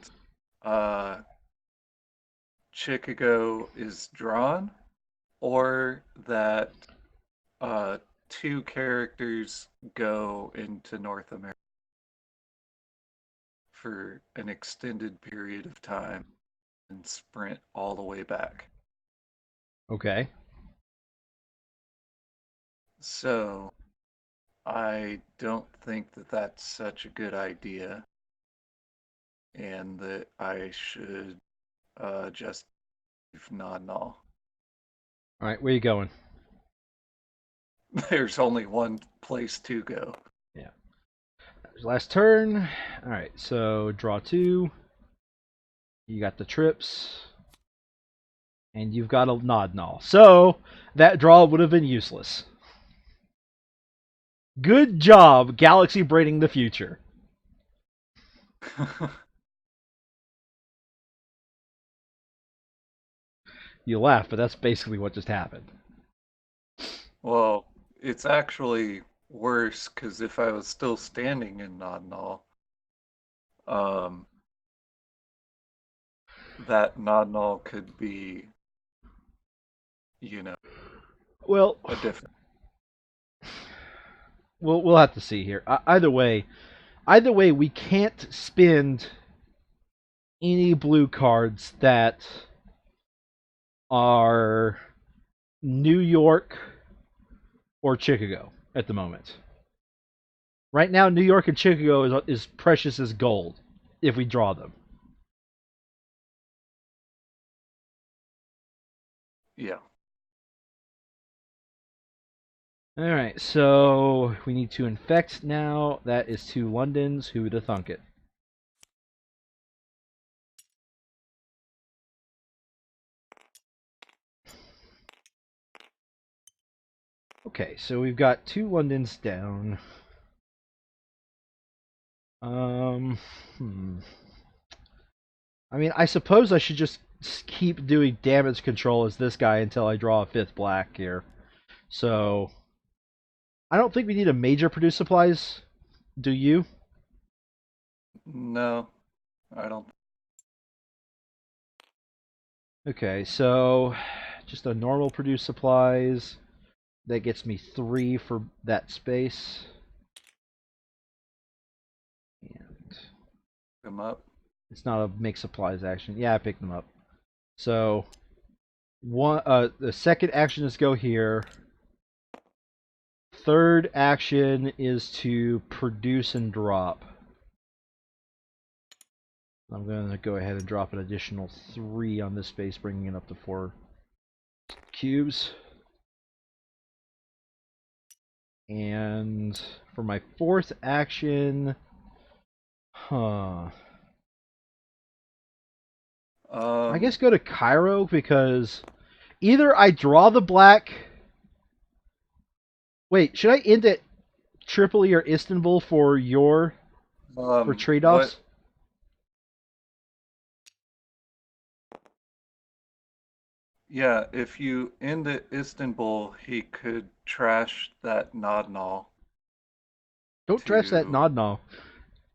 Chicago is drawn, or that 2 characters go into North America for an extended period of time and sprint all the way back. Okay. So I don't think that that's such a good idea, and that I should just leave Nodnall. All right, where you going? There's only one place to go. Yeah. Last turn. All right, so draw 2. You got the trips, and you've got a Nodnall. So that draw would have been useless. Good job, Galaxy braiding the future. You laugh, but that's basically what just happened. Well, it's actually worse because if I was still standing in Nodnall, um, that Nodnall could be, you know, Well, a different. we'll have to see here. Either way, we can't spend any blue cards that are New York or Chicago at the moment. Right now, New York and Chicago is precious as gold if we draw them. Yeah. All right, so we need to infect now. That is 2 Londons. Who would have thunk it? Okay, so we've got 2 Londons down. Hmm. I mean, I suppose I should just keep doing damage control as this guy until I draw a 5th black here. So, I don't think we need a major produce supplies. Do you? No, I don't. Okay, so just a normal produce supplies. That gets me 3 for that space. And Them up. it's not a make supplies action. Yeah, I picked them up. So the second action is go here. Third action is to produce and drop. I'm going to go ahead and drop an additional 3 on this space, bringing it up to 4 cubes. And for my fourth action, I guess go to Cairo because either I draw the black. Wait, should I end at Tripoli or Istanbul for trade-offs? What? Yeah, if you end at Istanbul, he could trash that Nodnall Don't trash that to. Nodnall.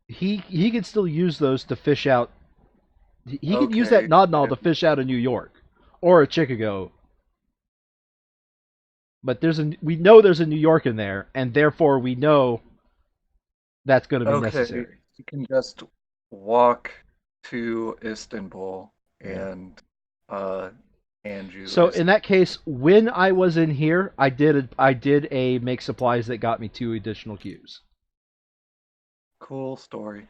He can still use those to fish out. He can use that Okay. Nodnall to fish out a New York or a Chicago. But we know there's a New York in there, and therefore we know that's going to be Okay. necessary. You can just walk to Istanbul Yeah. and uh hand you So in that case, when I was in here, I did a make supplies that got me 2 additional cubes. Cool story.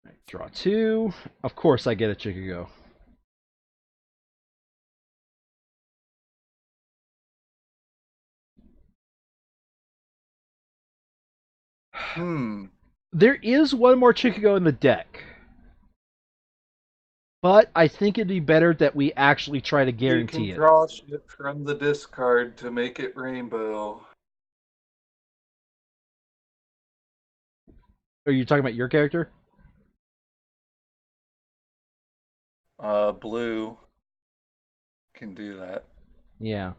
Right, draw 2. Of course, I get a Chicago. Hmm. There is one more Chicago in the deck, but I think it'd be better that we actually try to You can guarantee it. draw shit from the discard to make it rainbow. Are you talking about your character? Blue can do that. Yeah.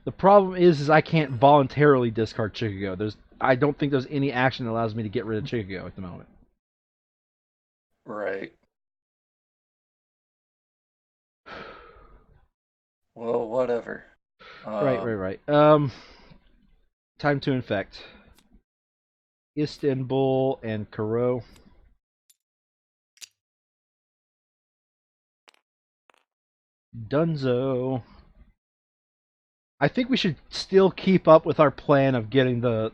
The problem is I can't voluntarily discard Chicago. I don't think there's any action that allows me to get rid of Chicago at the moment. Right. Well, whatever. Right. Time to infect. Istanbul and Karo. Dunzo. I think we should still keep up with our plan of getting the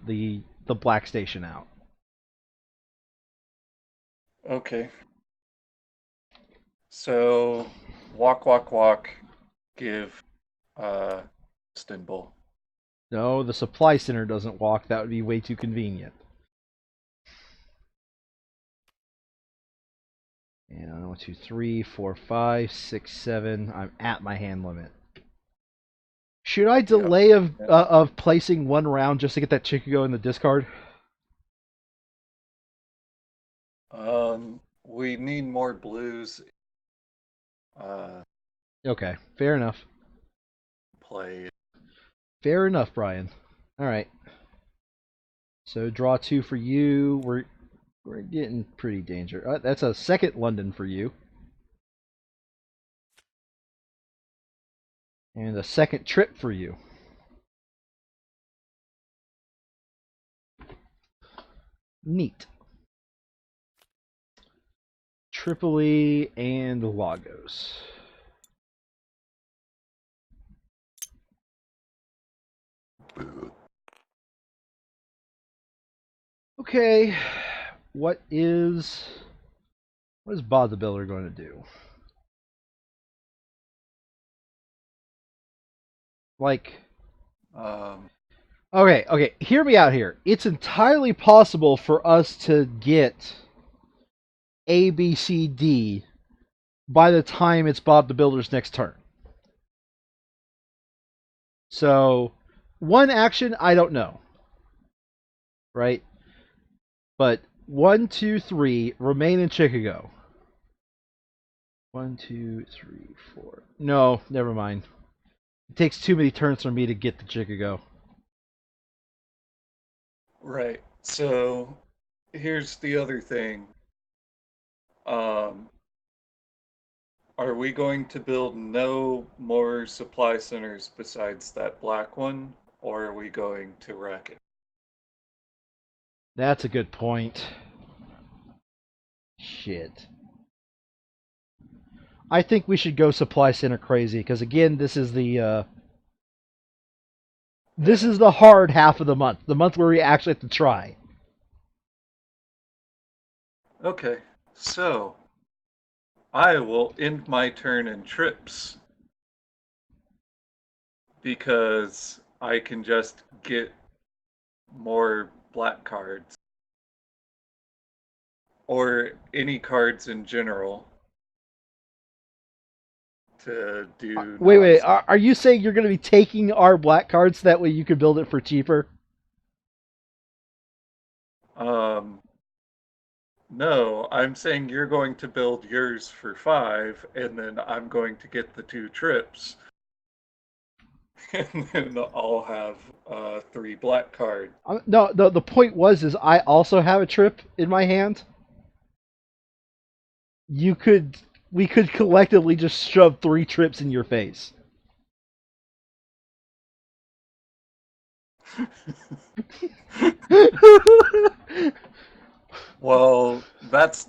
black station out. Okay. So, walk, give Istanbul. No, the supply center doesn't walk. That would be way too convenient. And 1, 2, 3, 4, 5, 6, 7. I'm at my hand limit. Should I delay of placing 1 round just to get that Chicago in the discard? We need more blues. Okay, fair enough. Play. Fair enough, Brian. All right. So draw 2 for you. We're getting pretty dangerous. That's a second London for you. And a second trip for you. Neat. Tripoli and Lagos. Okay, what is Bob the Builder going to do? Like, okay, hear me out here. It's entirely possible for us to get A, B, C, D by the time it's Bob the Builder's next turn. So, one action, I don't know. Right? But 1, 2, 3, remain in Chicago. 1, 2, 3, 4. No, never mind. It takes too many turns for me to get to Chicago. Right. So here's the other thing. Are we going to build no more supply centers besides that black one, or are we going to wreck it? That's a good point. Shit. I think we should go supply center crazy because again, this is the hard half of the month where we actually have to try. Okay, so I will end my turn in trips because I can just get more black cards or any cards in general to do. Wait. Are you saying you're going to be taking our black cards that way you can build it for cheaper? No, I'm saying you're going to build yours for 5, and then I'm going to get the 2 trips. And then I'll have 3 black cards. No, the point is I also have a trip in my hand. We could collectively just shove 3 trips in your face. Well, that's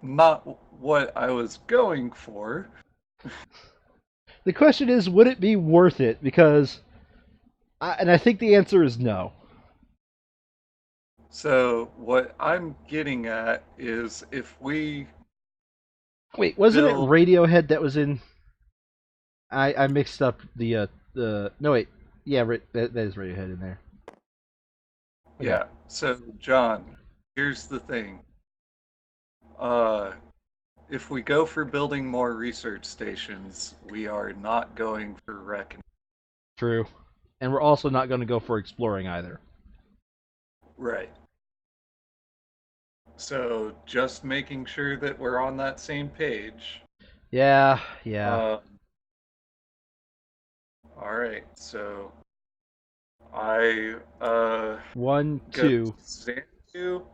not what I was going for. The question is, would it be worth it? Because, I think the answer is no. So what I'm getting at is if we Wait, wasn't it build... Radiohead that was in? I mixed up the no wait, yeah, that is Radiohead in there. Okay. Yeah. So John, here's the thing. If we go for building more research stations, we are not going for reckoning. True. And we're also not going to go for exploring either. Right. So just making sure that we're on that same page. Yeah. All right. So I 1, 2. Xanadu,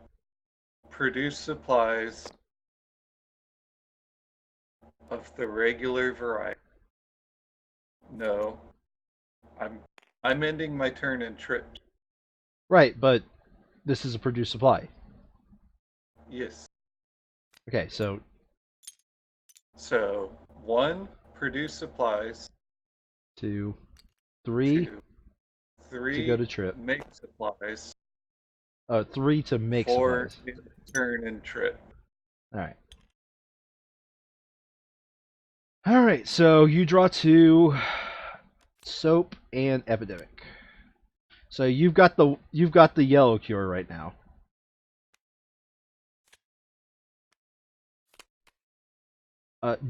produce supplies of the regular variety. No. I'm ending my turn in trips. Right, but this is a produce supply. Yes. Okay, so 1, produce supplies. 2, 3. 2, 3 to go to trip. Make supplies. 3 to make 4 supplies. turn and trip. Alright. Alright, so you draw 2 soap and epidemic. So you've got the yellow cure right now.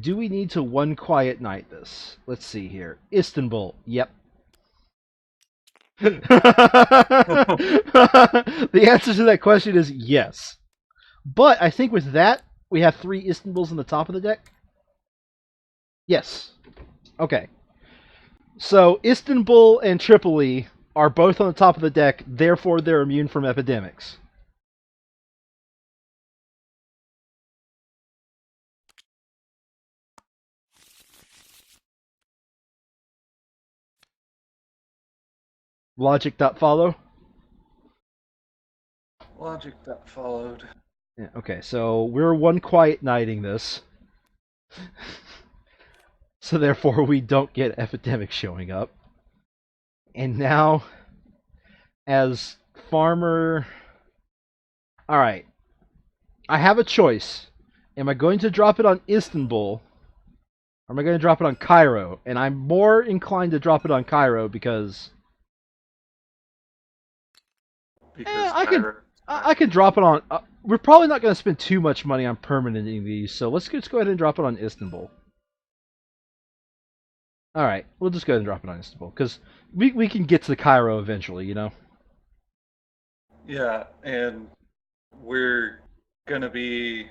Do we need to one quiet night this? Let's see here. Istanbul. Yep. The answer to that question is yes. But I think with that, we have 3 Istanbuls in the top of the deck. Yes. Okay. So Istanbul and Tripoli are both on the top of the deck, therefore they're immune from epidemics. Logic that follow? Logic that followed. Yeah, okay, so we're one quiet nighting this. So therefore we don't get epidemics showing up. And now, as farmer... Alright. I have a choice. Am I going to drop it on Istanbul? Or am I going to drop it on Cairo? And I'm more inclined to drop it on Cairo because... Because I can drop it on... we're probably not going to spend too much money on permanenting these, so let's just go ahead and drop it on Istanbul. Alright, we'll just go ahead and drop it on Istanbul, because we can get to Cairo eventually, you know? Yeah, and we're gonna be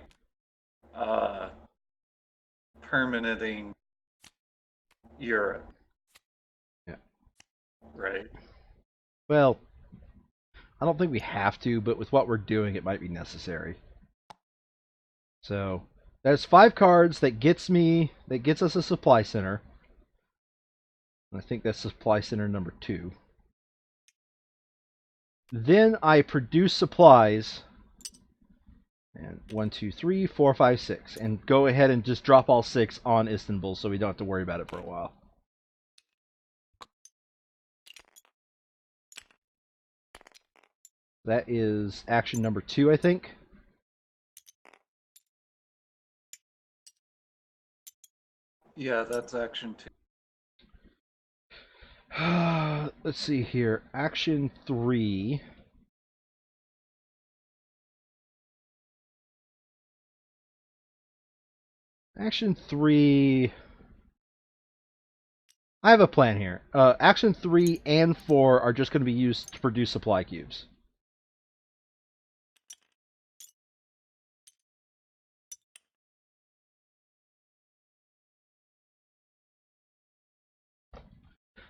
permanenting Europe. Yeah. Right. Well, I don't think we have to, but with what we're doing, it might be necessary. So, that's 5 cards that gets us a supply center. I think that's supply center number 2. Then I produce supplies. And 1, 2, 3, 4, 5, 6. And go ahead and just drop all 6 on Istanbul so we don't have to worry about it for a while. That is action number 2, I think. Yeah, that's action 2. Let's see here. Action 3. Action 3. I have a plan here. Action 3 and 4 are just going to be used to produce supply cubes.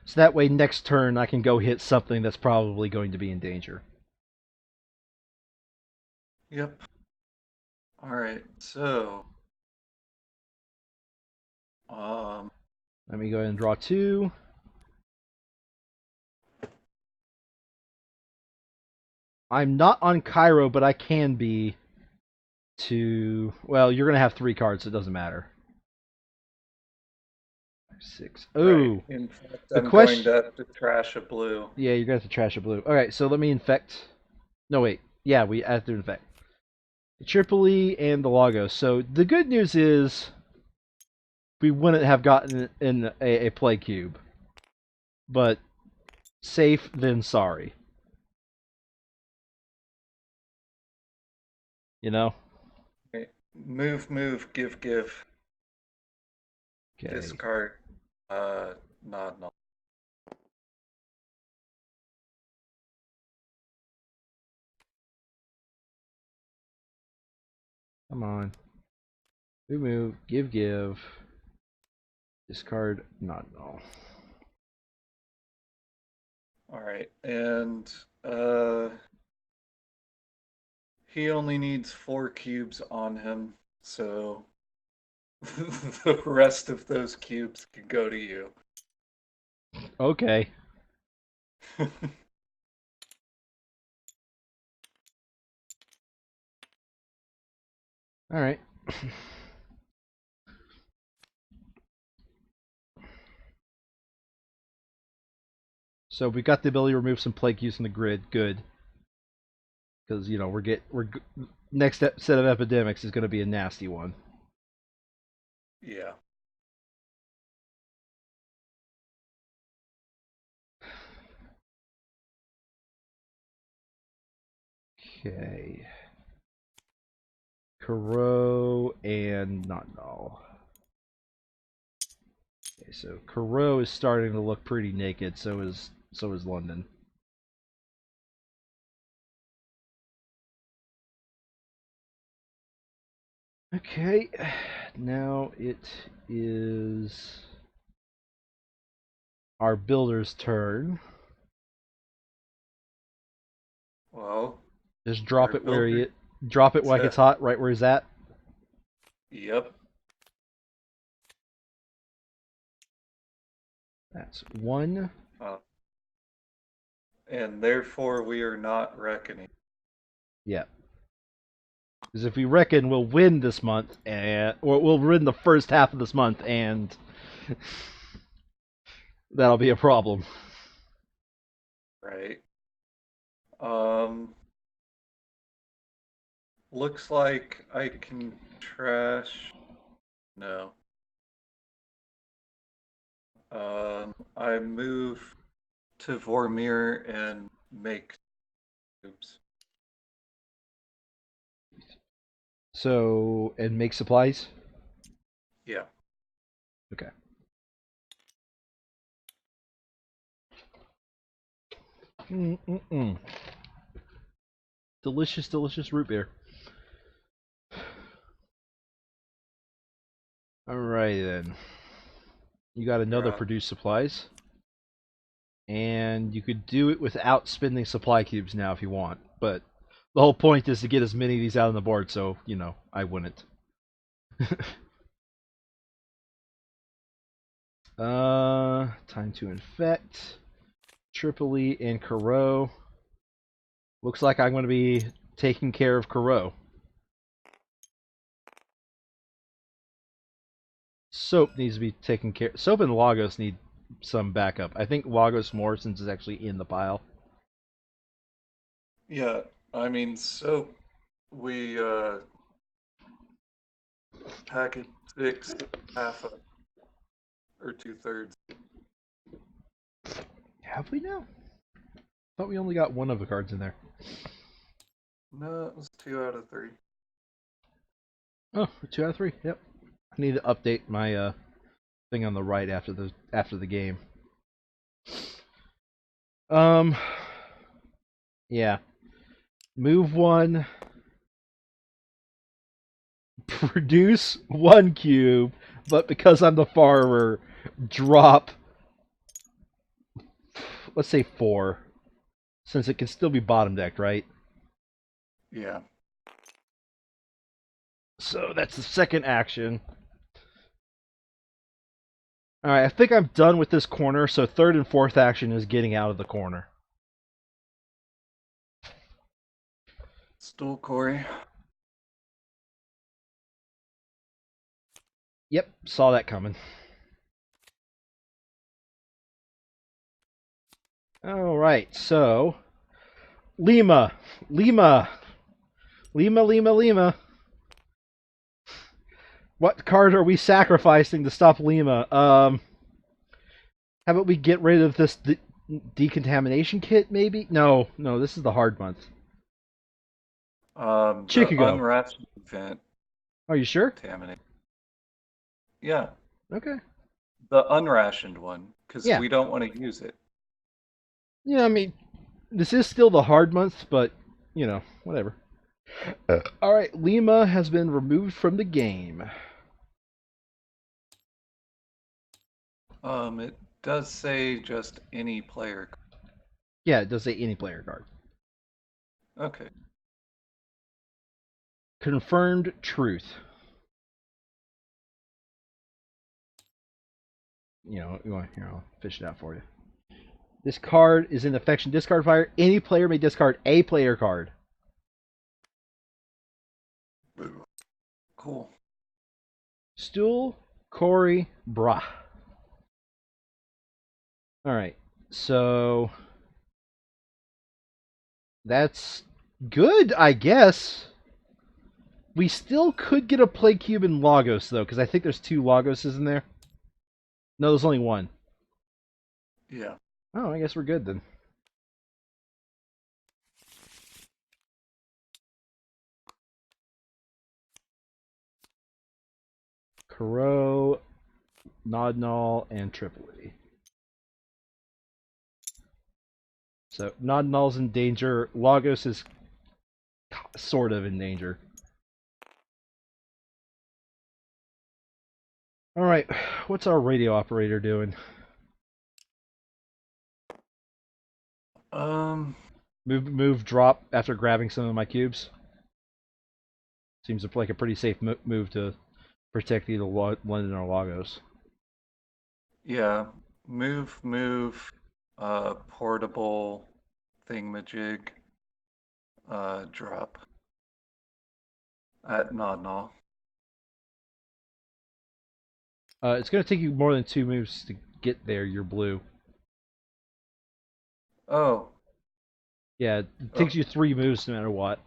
So that way next turn I can go hit something that's probably going to be in danger. Yep. Alright, so Let me go ahead and draw 2. I'm not on Cairo, but I can be to... Well, you're going to have 3 cards, so it doesn't matter. 6. Ooh. right. In fact, The I'm question- going to have to trash a blue. Yeah, you're going to have to trash a blue. Alright, so let me infect... No, wait. Yeah, we have to infect. The Tripoli and the Lagos. So the good news is we wouldn't have gotten in a plague cube. But safe than sorry. You know? Okay. Move, move, give, give. Okay. Discard. Nod, nod. Come on. Move, give, give. Discard, not null. Alright, and he only needs 4 cubes on him, so the rest of those cubes can go to you. Okay. Alright. So we got the ability to remove some plague use in the grid. Good. Because, you know, next set of epidemics is going to be a nasty one. Yeah. Okay. Kuro and not null. Okay, so Kuro is starting to look pretty naked. So is London. Okay, now it is our builder's turn. Well, Just drop our it where builder. drop it like it's hot, right where he's at. Yep. That's one. Uh, and therefore we are not reckoning. Yeah. Because if we reckon we'll win this month, or we'll win the first half of this month, and that'll be a problem. Right. Um, looks like I can trash. No. I move to Vormir and make cubes. So, and make supplies? Yeah. Okay. Mm-mm-mm. Delicious, delicious root beer. Alrighty then. You got another Right. produce supplies. And you could do it without spending supply cubes now if you want. But the whole point is to get as many of these out on the board, so, I wouldn't. Time to infect. Tripoli and Karo. Looks like I'm going to be taking care of Karo. Soap needs to be taken care. Soap and Lagos need some backup. I think Lagos more since it's actually in the pile. Yeah. I mean, so we packet 6, half a, or 2/3. Have we now? Thought we only got one of the cards in there. No, it was 2 out of 3. Oh, 2 out of 3. Yep. I need to update my thing on the right after the game. Yeah. Move one. Produce 1 cube, but because I'm the farmer, drop, let's say 4, since it can still be bottom decked, right? Yeah. So that's the second action. Alright, I think I'm done with this corner, so third and fourth action is getting out of the corner. Stool Corey. Yep, saw that coming. Alright, so Lima. Lima. Lima, Lima, Lima. What card are we sacrificing to stop Lima? How about we get rid of this decontamination kit, maybe? No, this is the hard month. The Chicago. unrationed event Are you sure? contaminate. Yeah, Okay. the unrationed one, because Yeah. we don't want to use it. Yeah, I mean, this is still the hard month, but, whatever. Alright, Lima has been removed from the game. It does say just any player. Yeah, it does say any player card. Okay. Confirmed truth. Here, I'll fish it out for you. This card is in affection discard fire. Any player may discard a player card. Cool. Stool, Corey, Brah. Alright, so that's good, I guess. We still could get a play cube in Lagos, though, because I think there's 2 Lagoses in there. No, there's only 1. Yeah. Oh, I guess we're good then. Karo, Nodnal, and Tripoli. So Nodnal's in danger. Lagos is sort of in danger. Alright, what's our radio operator doing? Move, drop after grabbing some of my cubes. Seems like a pretty safe move to protect either London or Lagos. Yeah. Move. Portable thingamajig. Drop. At Nod. It's going to take you more than 2 moves to get there. You're blue. Oh. Yeah, it takes you 3 moves no matter what.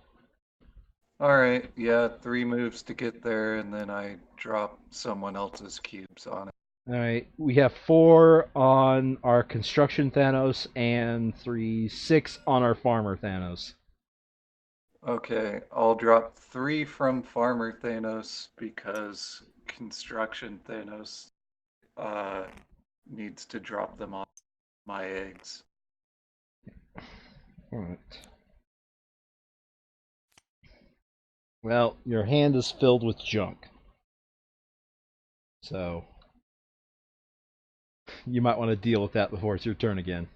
Alright, yeah, 3 moves to get there, and then I drop someone else's cubes on it. Alright, we have 4 on our construction Thanos and 6 on our farmer Thanos. Okay, I'll drop 3 from Farmer Thanos because Construction Thanos needs to drop them on my eggs. Alright. Well, your hand is filled with junk. So, you might want to deal with that before it's your turn again.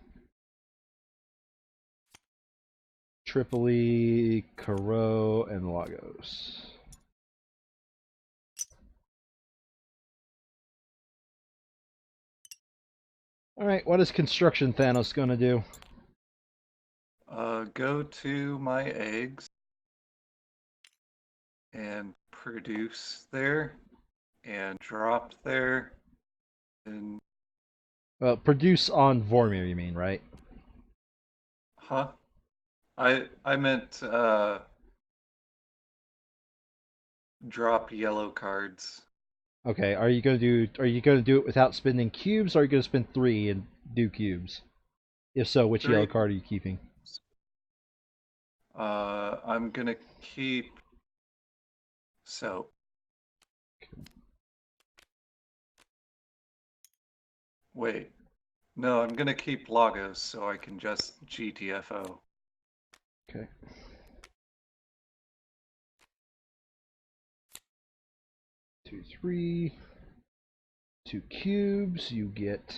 Tripoli, Caro, and Lagos. Alright, what is Construction Thanos going to do? Go to my eggs and produce there and drop there and Well, produce on Vormir, you mean, right? huh? I meant drop yellow cards. Okay, are you going to do it without spending cubes, or are you going to spend 3 and do cubes? If so, which 3. yellow card are you keeping? I'm gonna keep so. Wait, no, I'm gonna keep Lagos so I can just GTFO. Okay. Two, 3. 2 cubes. You get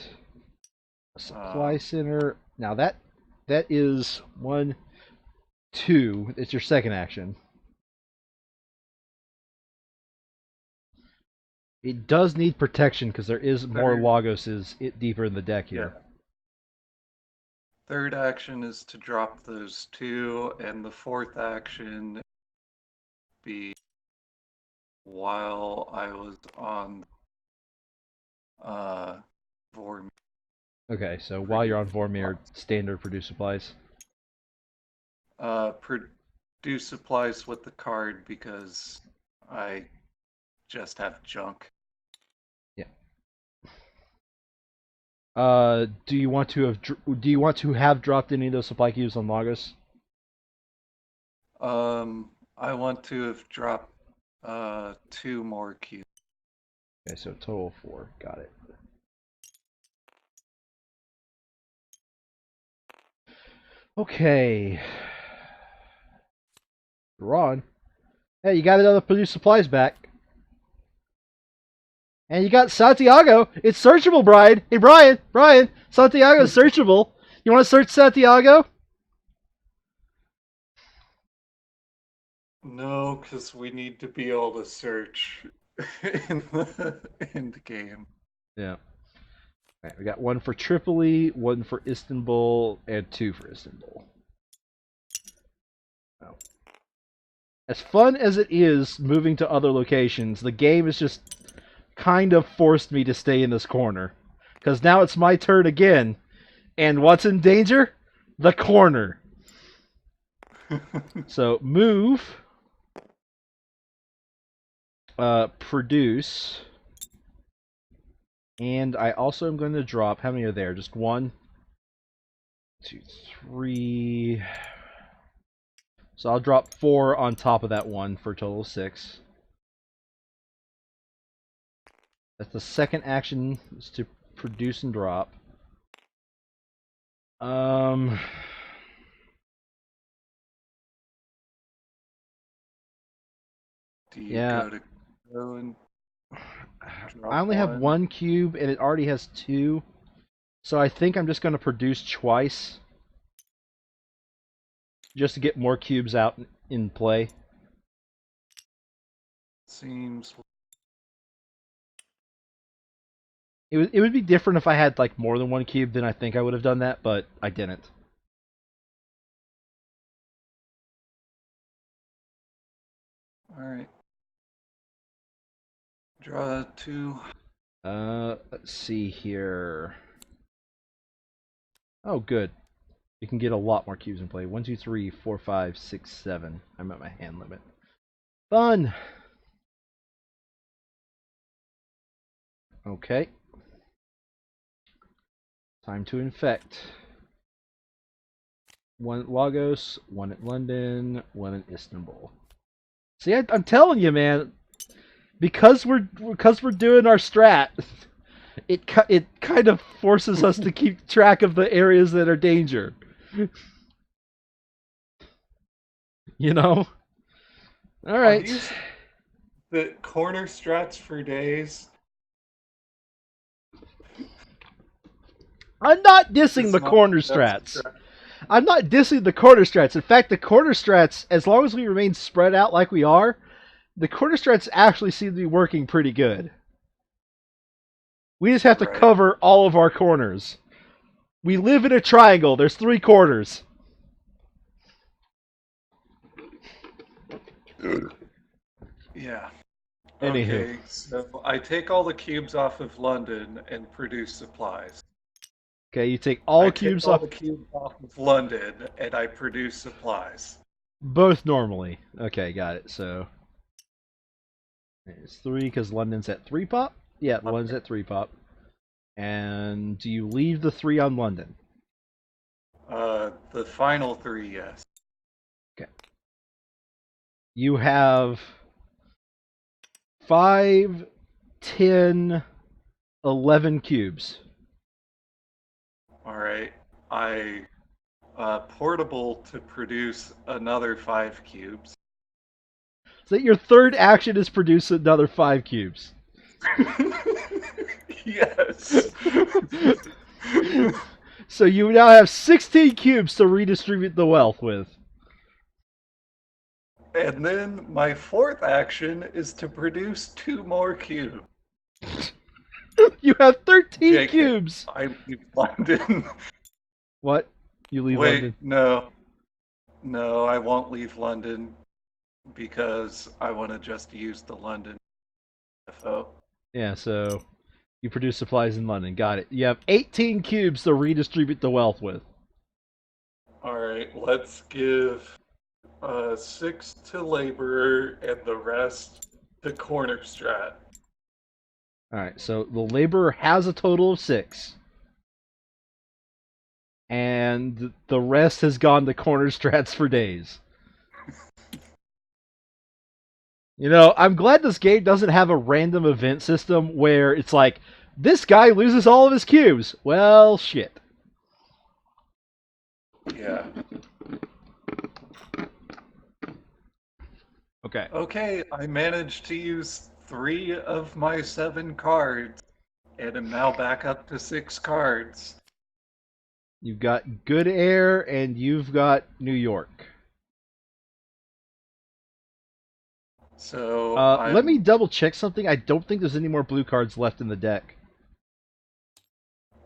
a supply center. Now that is 1, 2. It's your second action. It does need protection because there is more Lagoses deeper in the deck here. Yeah. Third action is to drop those 2, and the fourth action be while I was on Vormir. Okay, so while you're on Vormir, standard produce supplies. Produce supplies with the card because I just have junk. Yeah. Do you want to have dropped any of those supply cubes on Lagos? I want to have dropped 2 more cubes. Okay, so total of 4. Got it. Okay. Ron. Hey, you got another produce supplies back. And you got Santiago. It's searchable, Brian. Hey, Brian. Santiago's searchable. You want to search Santiago? No, because we need to be able to search in the end game. Yeah. All right, we got 1 for Tripoli, 1 for Istanbul, and 2 for Istanbul. Oh. As fun as it is moving to other locations, the game has just kind of forced me to stay in this corner. Because now it's my turn again. And what's in danger? The corner. So move. Produce. And I also am going to drop, how many are there? Just 1, 2, 3. So I'll drop 4 on top of that 1 for a total of 6. That's the second action, is to produce and drop. Do you go and I only have 1 cube and it already has 2. So I think I'm just going to produce twice. just to get more cubes out in play. Seems It would be different if I had like more than one cube. Then I think I would have done that, but I didn't. all right. Draw 2. Let's see here. Oh, good. You can get a lot more cubes in play. 1, 2, 3, 4, 5, 6, 7. I'm at my hand limit. Fun. Okay. Time to infect. 1 at Lagos, 1 at London, 1 in Istanbul. See, I'm telling you, man. Because we're doing our strat, it kind of forces us to keep track of the areas that are danger. You know? All Are right. these the corner strats for days? I'm not dissing It's the not corner just strats. strat. I'm not dissing the corner strats. In fact, the corner strats, as long as we remain spread out like we are, the corner strats actually seem to be working pretty good. We just have to Right. cover all of our corners. We live in a triangle. There's 3 corners. Yeah. Anywho. Okay, so I take all the cubes off of London and produce supplies. Okay, you take all I cubes take all off, the cubes off of London and I produce supplies. both normally. Okay, got it. So it's 3 because London's at 3 pop. Yeah, London's at 3 pop. And do you leave the 3 on London? The final 3, yes. Okay. You have 5, 10, 11 cubes. All right. I portable to produce another 5 cubes. So your third action is produce another 5 cubes. Yes. So you now have 16 cubes to redistribute the wealth with. And then my 4th action is to produce 2 more cubes. You have 13 JK, cubes. I leave London. What? You leave Wait, London? no. No, I won't leave London because I want to just use the London FO. Yeah, so you produce supplies in London. Got it. You have 18 cubes to redistribute the wealth with. All right, let's give 6 to laborer and the rest to corner strat. Alright, so the laborer has a total of 6. And the rest has gone to corner strats for days. You know, I'm glad this game doesn't have a random event system where it's like, this guy loses all of his cubes. Well, shit. Yeah. Okay. Okay, I managed to use 3 of my 7 cards, and am now back up to 6 cards. You've got Good Air and you've got New York. So Let me double check something. I don't think there's any more blue cards left in the deck.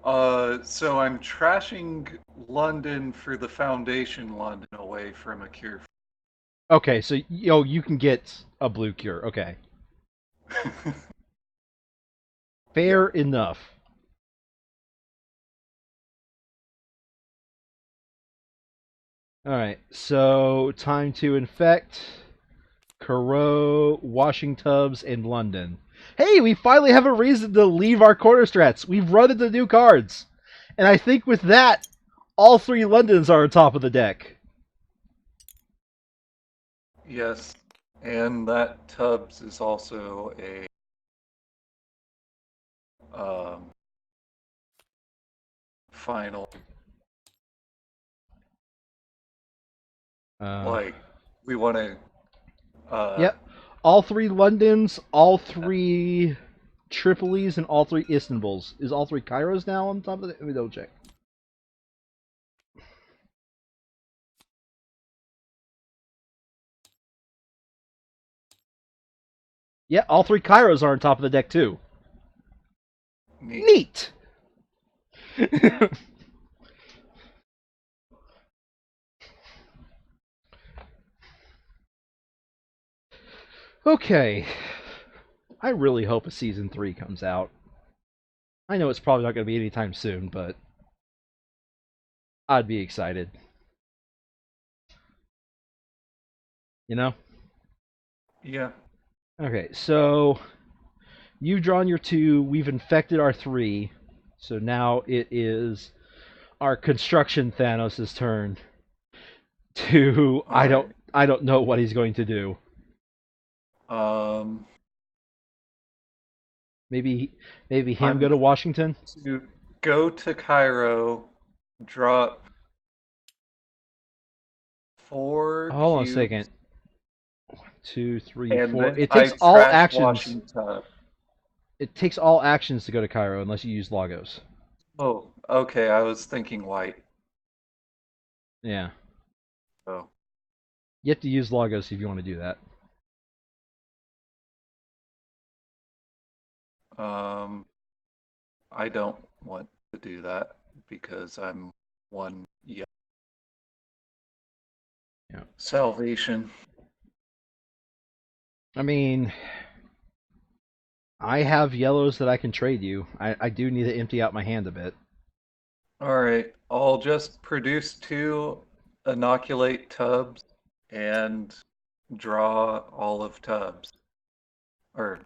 so I'm trashing London for the Foundation London away from a cure. Okay, so you can get a blue cure. Okay. Fair enough. Alright, so time to infect Caro, washing tubs, and London. Hey, we finally have a reason to leave our corner strats. We've run into new cards. And I think with that, all 3 Londons are on top of the deck. Yes, and that Tubbs is also a final. Like, we want to. Yep. All 3 Londons, all 3 Tripolis, and all 3 Istanbuls. Is all 3 Cairos now on top of it? Let me double check. Yeah, all 3 Kairos are on top of the deck too. Neat. Neat! Okay. I really hope a season 3 comes out. I know it's probably not going to be anytime soon, but I'd be excited. You know? Yeah. Okay, so you've drawn your 2, we've infected our 3, so now it is our construction Thanos' turn to All right. I don't know what he's going to do. Maybe him go I'm to Washington? to go to Cairo, drop 4 Hold on a cubes, second. 1, 2, 3, and 4. then It I takes all trash actions. Washington. It takes all actions to go to Cairo unless you use Lagos. Oh, okay. I was thinking white. Yeah. Oh, You have to use Lagos if you want to do that. I don't want to do that because I'm one yeah. Yeah. Salvation. I mean, I have yellows that I can trade you. I do need to empty out my hand a bit. All right. I'll just produce 2, inoculate tubs, and draw all of tubs. Or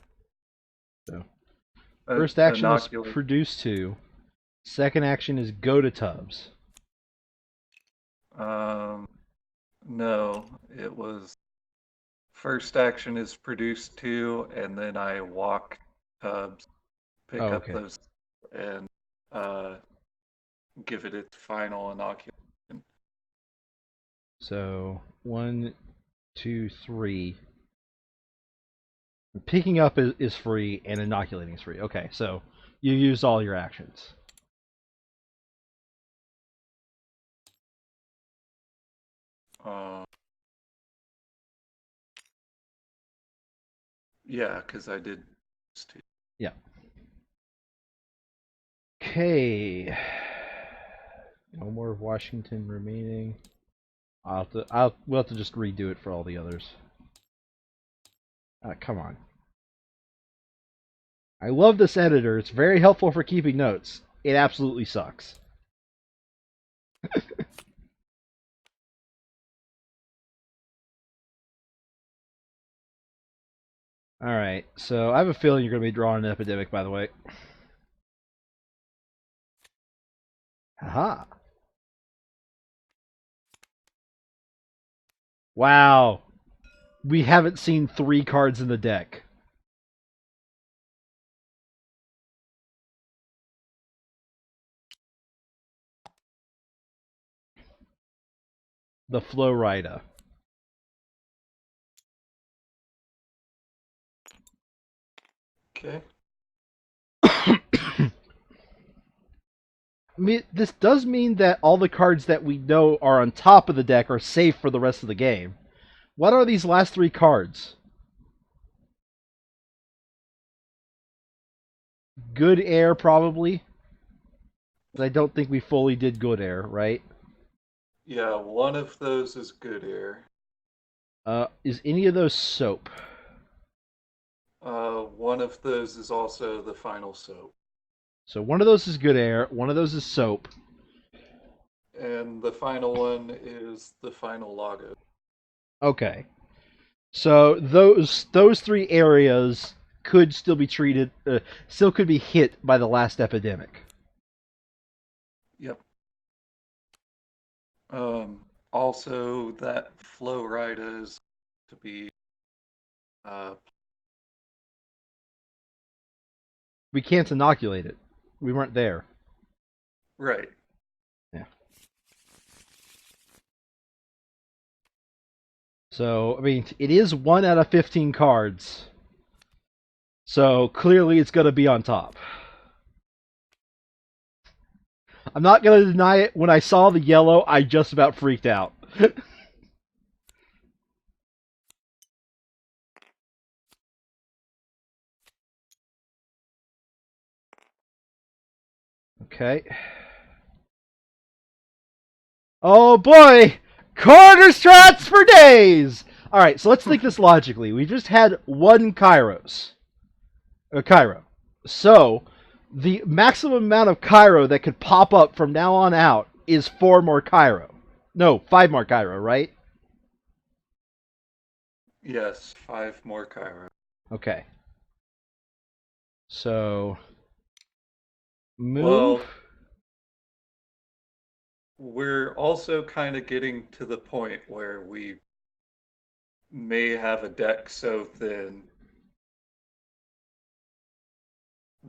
So, first action is inoculate. produce 2. Second action is go to tubs. No, it was first action is produce 2, and then I walk tubs, pick Oh, up okay. those, and uh, give it its final inoculation. So 1, 2, 3. Picking up is free and inoculating is free. Okay, so you used all your actions. Yeah, because I did. Yeah. Okay. No more of Washington remaining. We'll have to just redo it for all the others. Come on. I love this editor. It's very helpful for keeping notes. It absolutely sucks. Alright, so I have a feeling you're going to be drawing an epidemic, by the way. Haha. Wow. We haven't seen 3 cards in the deck. The Flow Rider. Okay. I mean, this does mean that all the cards that we know are on top of the deck are safe for the rest of the game. What are these last 3 cards? Good Air, probably. But I don't think we fully did Good Air, right? Yeah, one of those is good air. Is any of those soap? One of those is also the final soap. So one of those is Good Air, one of those is soap. And the final one is the final logo. Okay. So those 3 areas could still be treated, still could be hit by the last epidemic. Yep. Also, that flow ride is to be. We can't inoculate it. We weren't there. Right. Yeah. So, I mean, it is 1 out of 15 cards. So, clearly it's going to be on top. I'm not going to deny it. When I saw the yellow, I just about freaked out. Okay. Oh boy! Corner strats for days! Alright, so let's think this logically. We just had one Kairos. Cairo. So, the maximum amount of Cairo that could pop up from now on out is 4 more Cairo. No, 5 more Cairo, right? Yes, 5 more Cairo. Okay. So, move. Well, we're also kind of getting to the point where we may have a deck so thin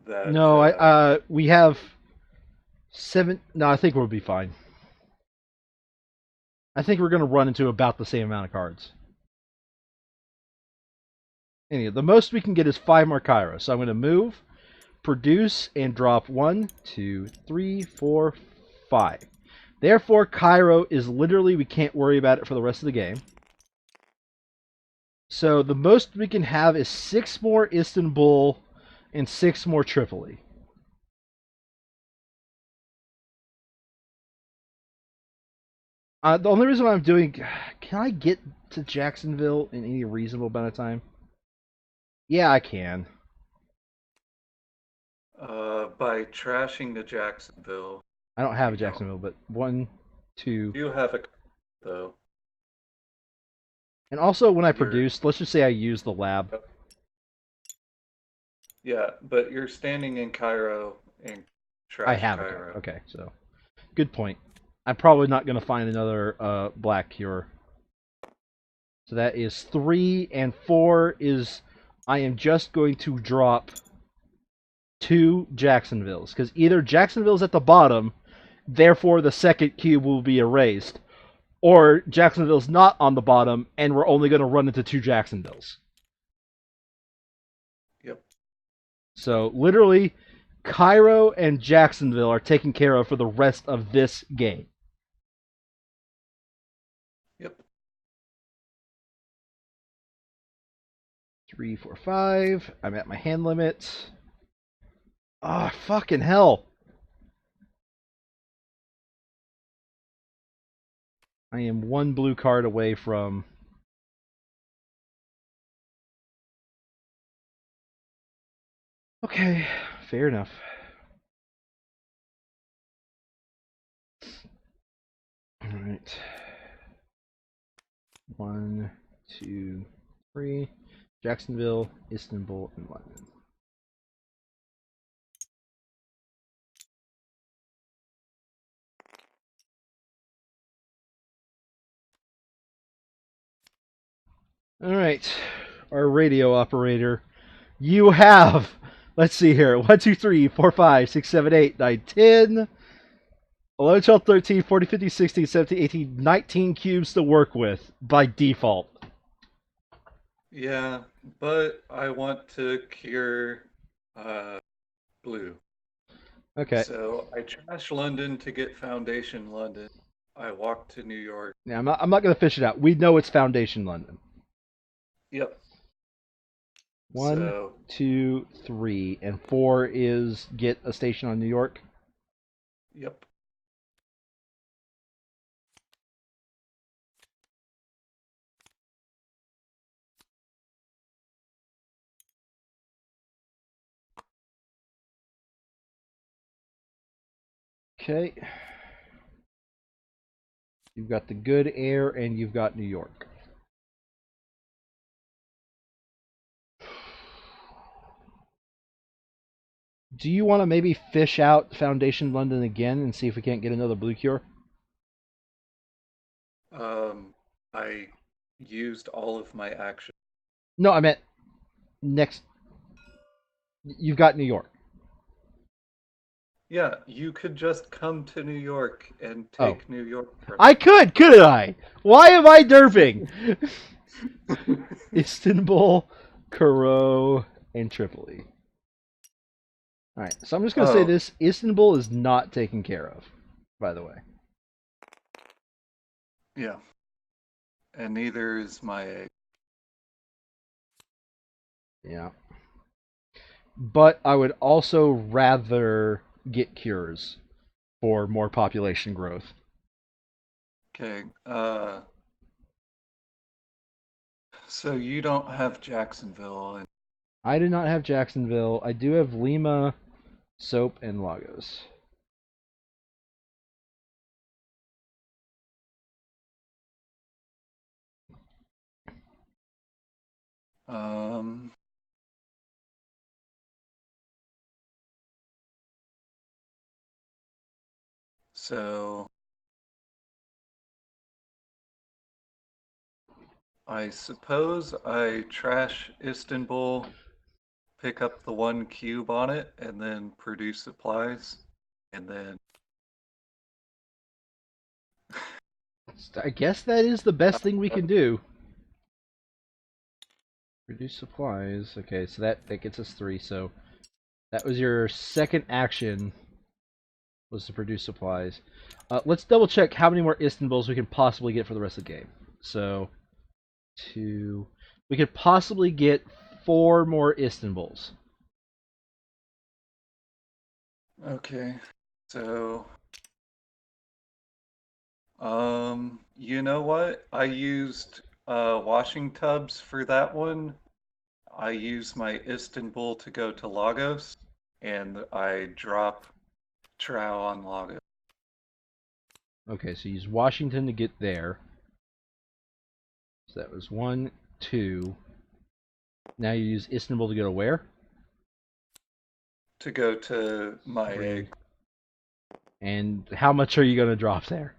that No, we have 7. No, I think we'll be fine. I think we're going to run into about the same amount of cards. Anyway, the most we can get is 5 more Cairo. So I'm going to move, produce, and drop 1, 2, 3, 4, 5. Therefore, Cairo is literally, we can't worry about it for the rest of the game. So the most we can have is 6 more Istanbul and 6 more Tripoli. The only reason why I'm doing... Can I get to Jacksonville in any reasonable amount of time? Yeah, I can. by trashing the Jacksonville. I don't have a Jacksonville, but 1, 2... You have a though. And also, when I You're- produced, let's just say I used the lab. Yeah, but you're standing in Cairo and trash I have Cairo. it. Okay, so good point. I'm probably not going to find another black cure. So that is 3, and 4 is I am just going to drop 2 Jacksonvilles, because either Jacksonville's at the bottom, therefore the second cube will be erased, or Jacksonville's not on the bottom, and we're only going to run into 2 Jacksonvilles. Yep. So literally, Cairo and Jacksonville are taken care of for the rest of this game. Yep. 3, 4, 5. I'm at my hand limit. Ah, fucking hell. I am 1 blue card away from... Okay, fair enough. Alright. 1, 2, 3. Jacksonville, Istanbul, and London. Alright, our radio operator. You have, let's see here, 1, 2, 3, 4, 5, 6, 7, 8, 9, 10, 11, 12, 13, 14, 15, 16, 17, 18, 19 cubes to work with by default. Yeah, but I want to cure blue. Okay. So I trash London to get Foundation London. I walk to New York. Now, I'm not going to fish it out. We know it's Foundation London. Yep. 1, So 2, 3, and 4 is get a station on New York. yep. Okay. You've got the good air, and you've got New York. Do you want to maybe fish out Foundation London again and see if we can't get another blue cure? I used all of my action. No, I meant next. You've got New York. Yeah, you could just come to New York and take New York from I could, couldn't I? Why am I derping? Istanbul, Cairo, and Tripoli. Alright, so I'm just going to say this. Istanbul is not taken care of, by the way. Yeah. And neither is my egg. Yeah. But I would also rather get cures for more population growth. Okay. So you don't have Jacksonville, and I do not have Jacksonville. I do have Lima, Soap, and Lagos. um, so I suppose I trash Istanbul, pick up the one cube on it, and then produce supplies, and then I guess that is the best thing we can do. Reduce supplies. Okay, so that gets us 3. So that was your second action, was to produce supplies. Let's double check how many more Istanbuls we can possibly get for the rest of the game. So 2. We could possibly get 4 more Istanbuls. okay. So you know what? I used washing tubs for that one. I use my Istanbul to go to Lagos, and I drop Trow on Lagos. Okay, so use Washington to get there. So that was 1, 2. Now you use Istanbul to go to where? To go to my 3. egg. And how much are you going to drop there?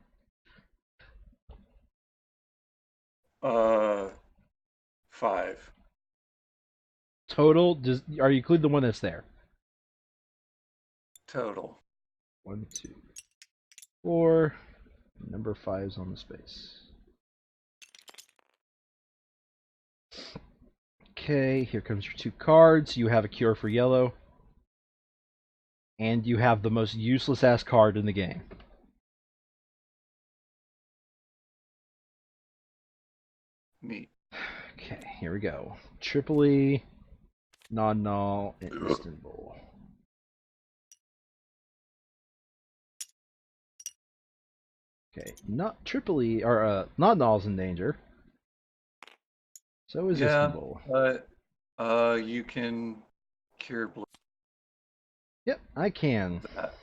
5. Total? Are you including the one that's there? Total. 1, 2, 4. Number 5 is on the space. Okay, here comes your 2 cards. You have a cure for yellow. And you have the most useless ass card in the game. Neat. Okay, here we go. Tripoli, Nodnal, and Istanbul. Okay, not Tripoli, or Nodnal's in danger. So is Yeah, Istanbul. but you can cure blue. Yep, I can. That.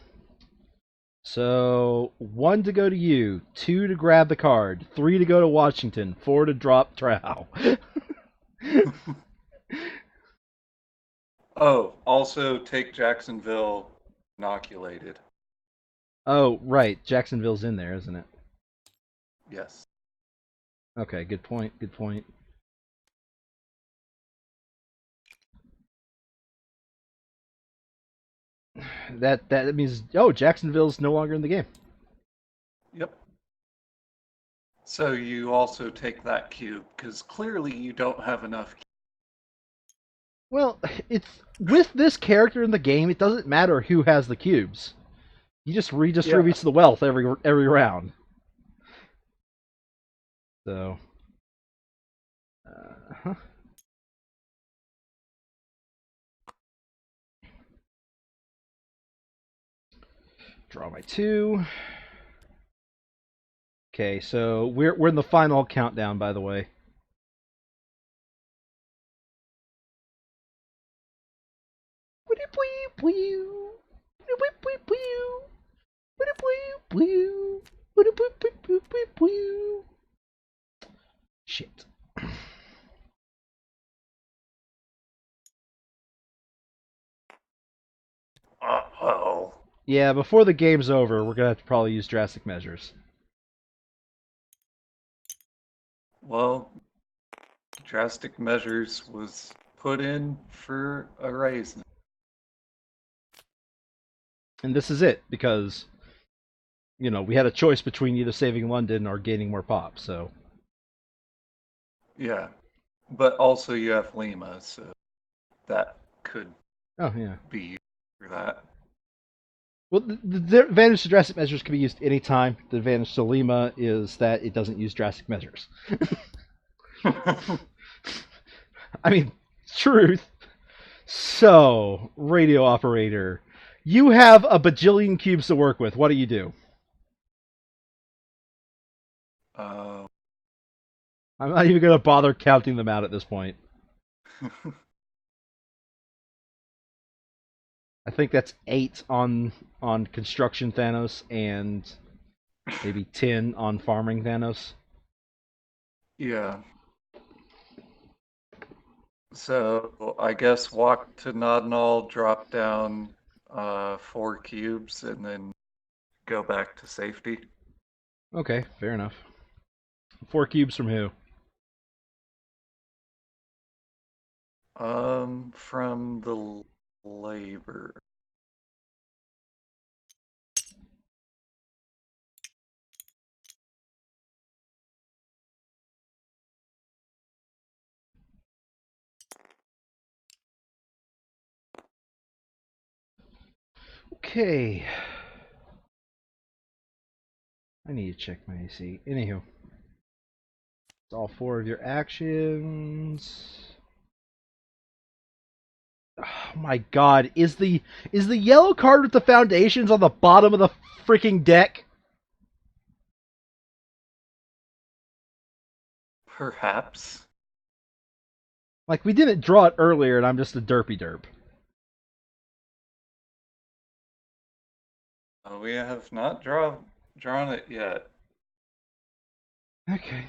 So 1 to go to you, 2 to grab the card, 3 to go to Washington, 4 to drop Trow. Oh, also take Jacksonville inoculated. Oh, right, Jacksonville's in there, isn't it? Yes. Okay, good point, good point. That means, oh, Jacksonville's no longer in the game. Yep. So you also take that cube because clearly you don't have enough. Well, it's with this character in the game, it doesn't matter who has the cubes. He just redistributes the wealth every round. So, draw my 2. Okay, so we're in the final countdown, by the way. Shit. Uh-oh. Yeah, before the game's over, we're gonna have to probably use drastic measures. Well, drastic measures was put in for a reason. And this is it, because, you know, we had a choice between either saving London or gaining more pop, so. Yeah. But also you have Lima, so that could Oh, yeah. be used for that. Well, the advantage to drastic measures can be used anytime. The advantage to Lima is that it doesn't use drastic measures. I mean, truth. So, radio operator, You have a bajillion cubes to work with. What do you do? Uh, I'm not even going to bother counting them out at this point. I think that's 8 on construction Thanos and maybe 10 on farming Thanos. yeah. So I guess walk to Nodnall, drop down 4 cubes, and then go back to safety. Okay, fair enough. 4 cubes from who? From the labor. Okay. I need to check my AC. Anywho. It's all 4 of your actions. Oh my god, is the yellow card with the foundations on the bottom of the freaking deck? Perhaps. Like, we didn't draw it earlier and I'm just a derpy derp. We have not drawn it yet. Okay.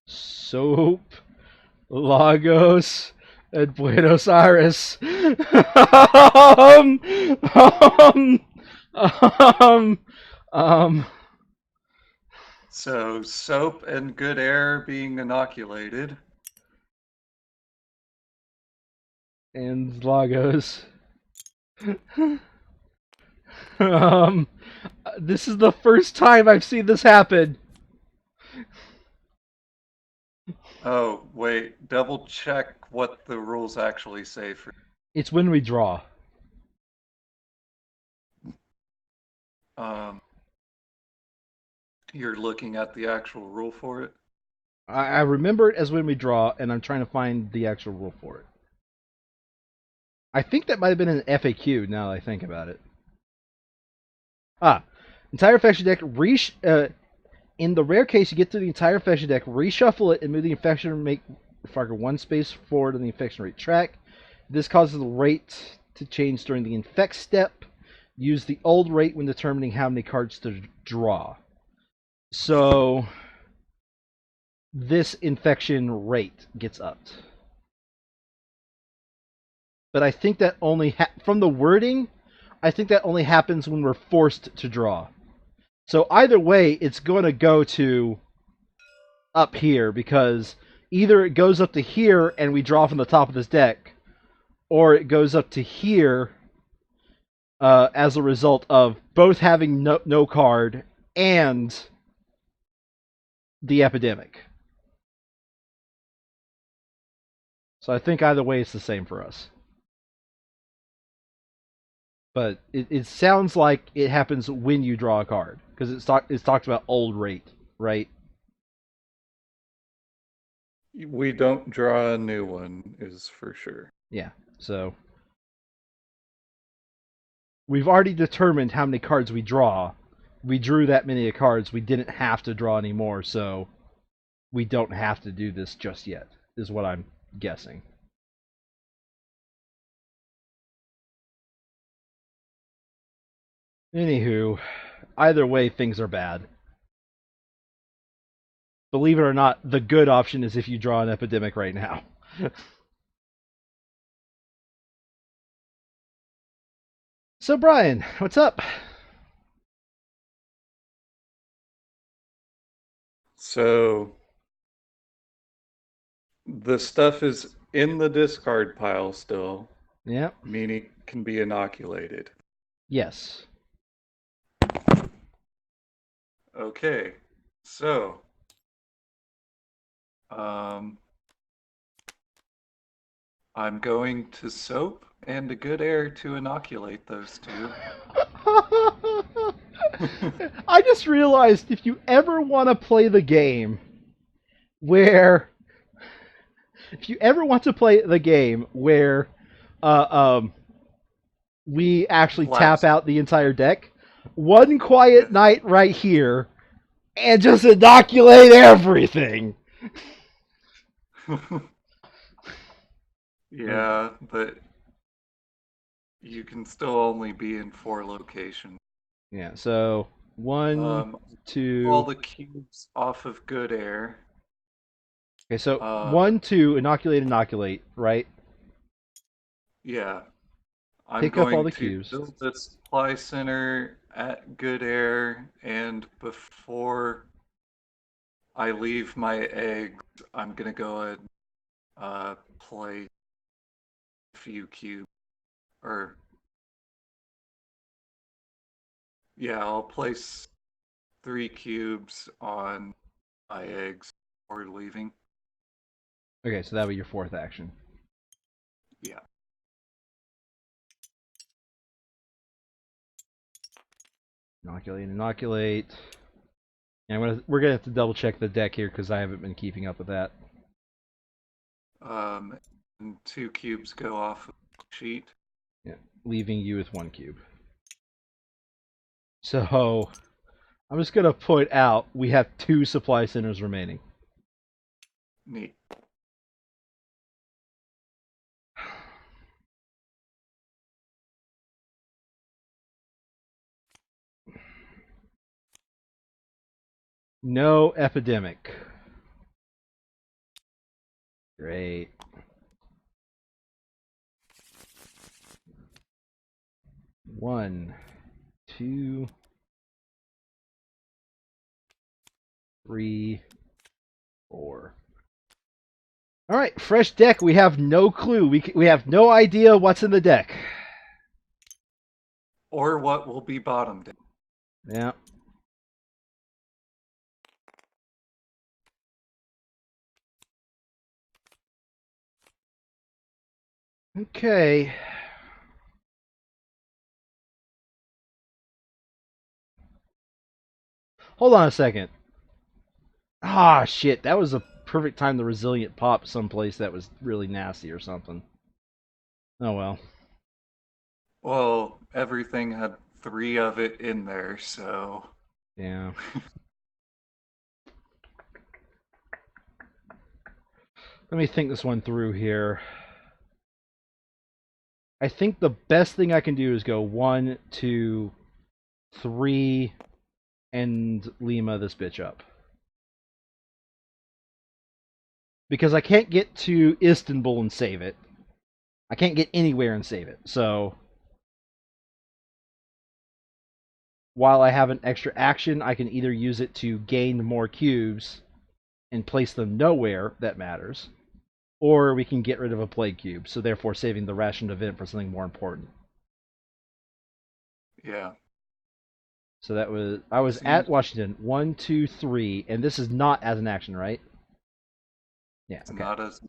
Soap, Lagos, and Buenos Aires. Um, um, um, So soap and good air being inoculated. and Lagos. um, this is the first time I've seen this happen. Oh, wait, double check what the rules actually say for. It's when we draw. Um, you're looking at the actual rule for it? I remember it as when we draw, and I'm trying to find the actual rule for it. I think that might have been an FAQ now that I think about it. Entire infection deck. In the rare case you get to the entire infection deck, reshuffle it and move the infection marker 1 space forward on the infection rate track. This causes the rate to change during the infect step. Use the old rate when determining how many cards to draw. So this infection rate gets upped. But I think that only from the wording, I think that only happens when we're forced to draw. So either way, it's going to go to up here, because either it goes up to here and we draw from the top of this deck, or it goes up to here as a result of both having no card and the epidemic. So I think either way it's the same for us. But it sounds like it happens when you draw a card, because it's talked about old rate, right? We don't draw a new one, is for sure. Yeah, so we've already determined how many cards we draw. We drew that many cards. We didn't have to draw anymore, so we don't have to do this just yet, is what I'm guessing. Anywho, either way, things are bad. Believe it or not, the good option is if you draw an epidemic right now. So, Brian, what's up? So the stuff is in the discard pile still, Yeah. meaning it can be inoculated. Yes. Okay, so I'm going to soap and a good air to inoculate those two. I just realized if you ever want to play the game where if you ever want to play the game where we actually tap Blast. out the entire deck, one quiet Yeah. night right here, and just inoculate everything. Yeah, but you can still only be in 4 locations. Yeah, so one, All two. the cubes off of good air. Okay, so Uh, 1, 2, inoculate, right? yeah. I'm Pick up all going the to cubes. build a supply center at good air, and before I leave my eggs, I'm gonna go ahead and play a few cubes. Or, yeah, I'll place 3 cubes on my eggs before leaving. Okay, so that'll be your fourth action. Yeah. Inoculate. And we're gonna have to double check the deck here because I haven't been keeping up with that. And 2 cubes go off of the sheet. Yeah, leaving you with 1 cube. So I'm just gonna point out we have 2 supply centers remaining. Neat. No epidemic. Great. One, two, three, four. All right, fresh deck. We have no clue. We have no idea what's in the deck. Or what will be bottomed. Yeah. Okay. Hold on a second. Ah, shit. That was a perfect time the resilient pop someplace that was really nasty or something. Oh well. Well, everything had 3 of it in there, so Yeah. Let me think this one through here. I think the best thing I can do is go 1, 2, 3, and Lima this bitch up. Because I can't get to Istanbul and save it. I can't get anywhere and save it. So while I have an extra action, I can either use it to gain more cubes and place them nowhere that matters, or we can get rid of a plague cube, so therefore saving the rationed event for something more important. yeah. So I was at Washington 1, 2, 3, and this is not as an action, right? Yeah. It's Okay. not as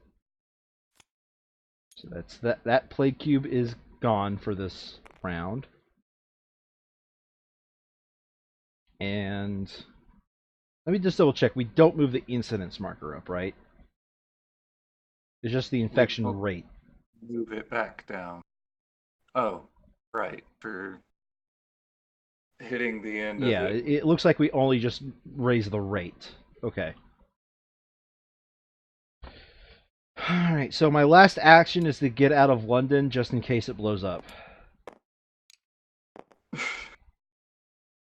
So that's that plague cube is gone for this round. And let me just double check. We don't move the incidence marker up, right? It's just the infection don't rate. move it back down. Oh, right. For hitting the end Yeah, of it. it looks like we only just raise the rate. Okay. Alright, so my last action is to get out of London just in case it blows up.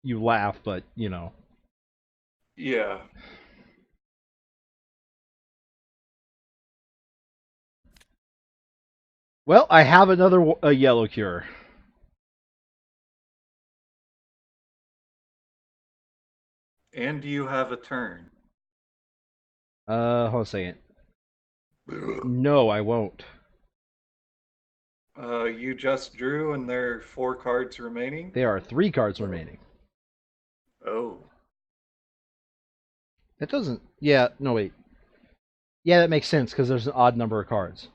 You laugh, but, you know. Yeah. Well, I have another yellow cure. And you have a turn. Hold on a second. No, I won't. You just drew, and there are 4 cards remaining. There are 3 cards remaining. Oh, That doesn't... Yeah, no, wait. Yeah, that makes sense, because there's an odd number of cards.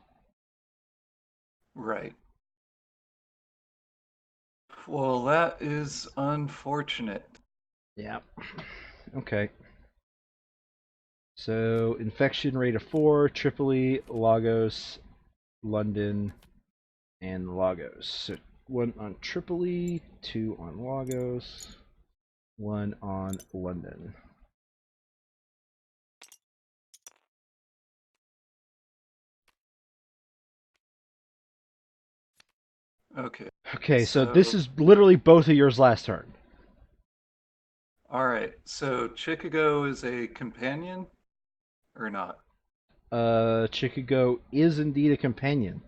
right. Well, that is unfortunate. Yeah. Okay. So infection rate of 4, Tripoli, Lagos, London, and Lagos. So 1 on Tripoli, 2 on Lagos, 1 on London. Okay. Okay, so this is literally both of yours last turn. All right. So Chicago is a companion or not? Chicago is indeed a companion.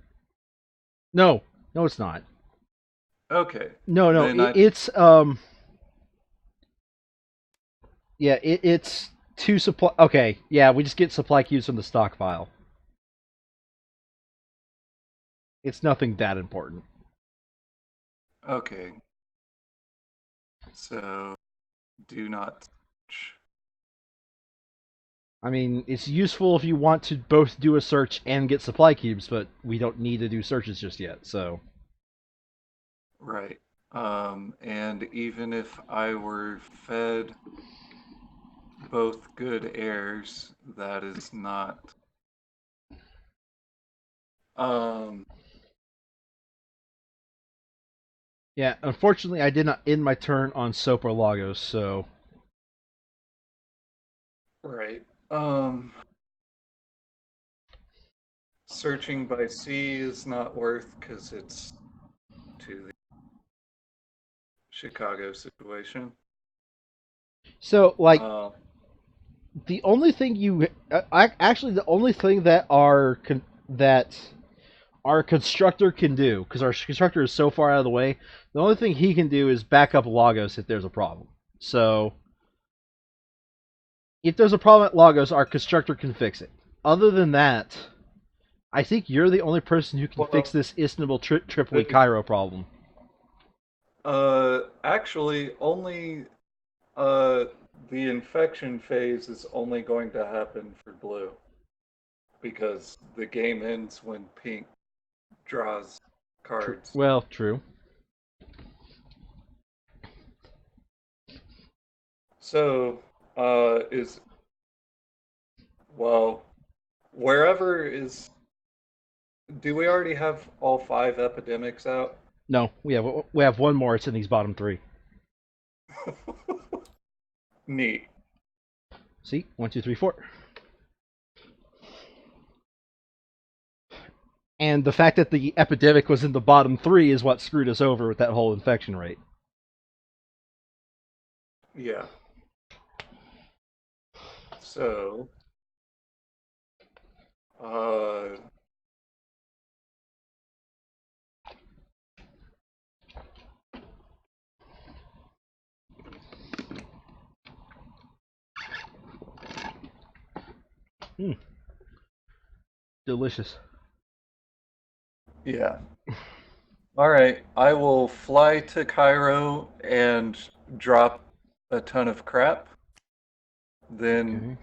No, no, it's not. Okay. No, no, Then it's yeah, it's 2 supply. Okay, yeah, we just get supply cubes from the stockpile. It's nothing that important. Okay. So do not search. I mean, it's useful if you want to both do a search and get supply cubes, but we don't need to do searches just yet, so. Right. And even if I were fed both good airs, that is not. Um, Yeah, unfortunately, I did not end my turn on Soap or Lagos, so. right. Searching by sea is not worth because it's to the Chicago situation. So, like, Uh, the only thing you. Actually, the only thing that our constructor can do, because our constructor is so far out of the way, the only thing he can do is back up Lagos if there's a problem. So, if there's a problem at Lagos, our constructor can fix it. Other than that, I think you're the only person who can fix well, this Istanbul Tripoli the, Cairo problem. actually, only uh, the infection phase is only going to happen for blue because the game ends when pink draws cards. Well, true. So, is well, wherever is. Do we already have all 5 epidemics out? No, we have one more. It's in these bottom 3. Neat. See, 1, 2, 3, 4. And the fact that the epidemic was in the bottom 3 is what screwed us over with that whole infection rate. Yeah. So, uh, Mm, delicious. yeah. All right. I will fly to Cairo and drop a ton of crap. Then,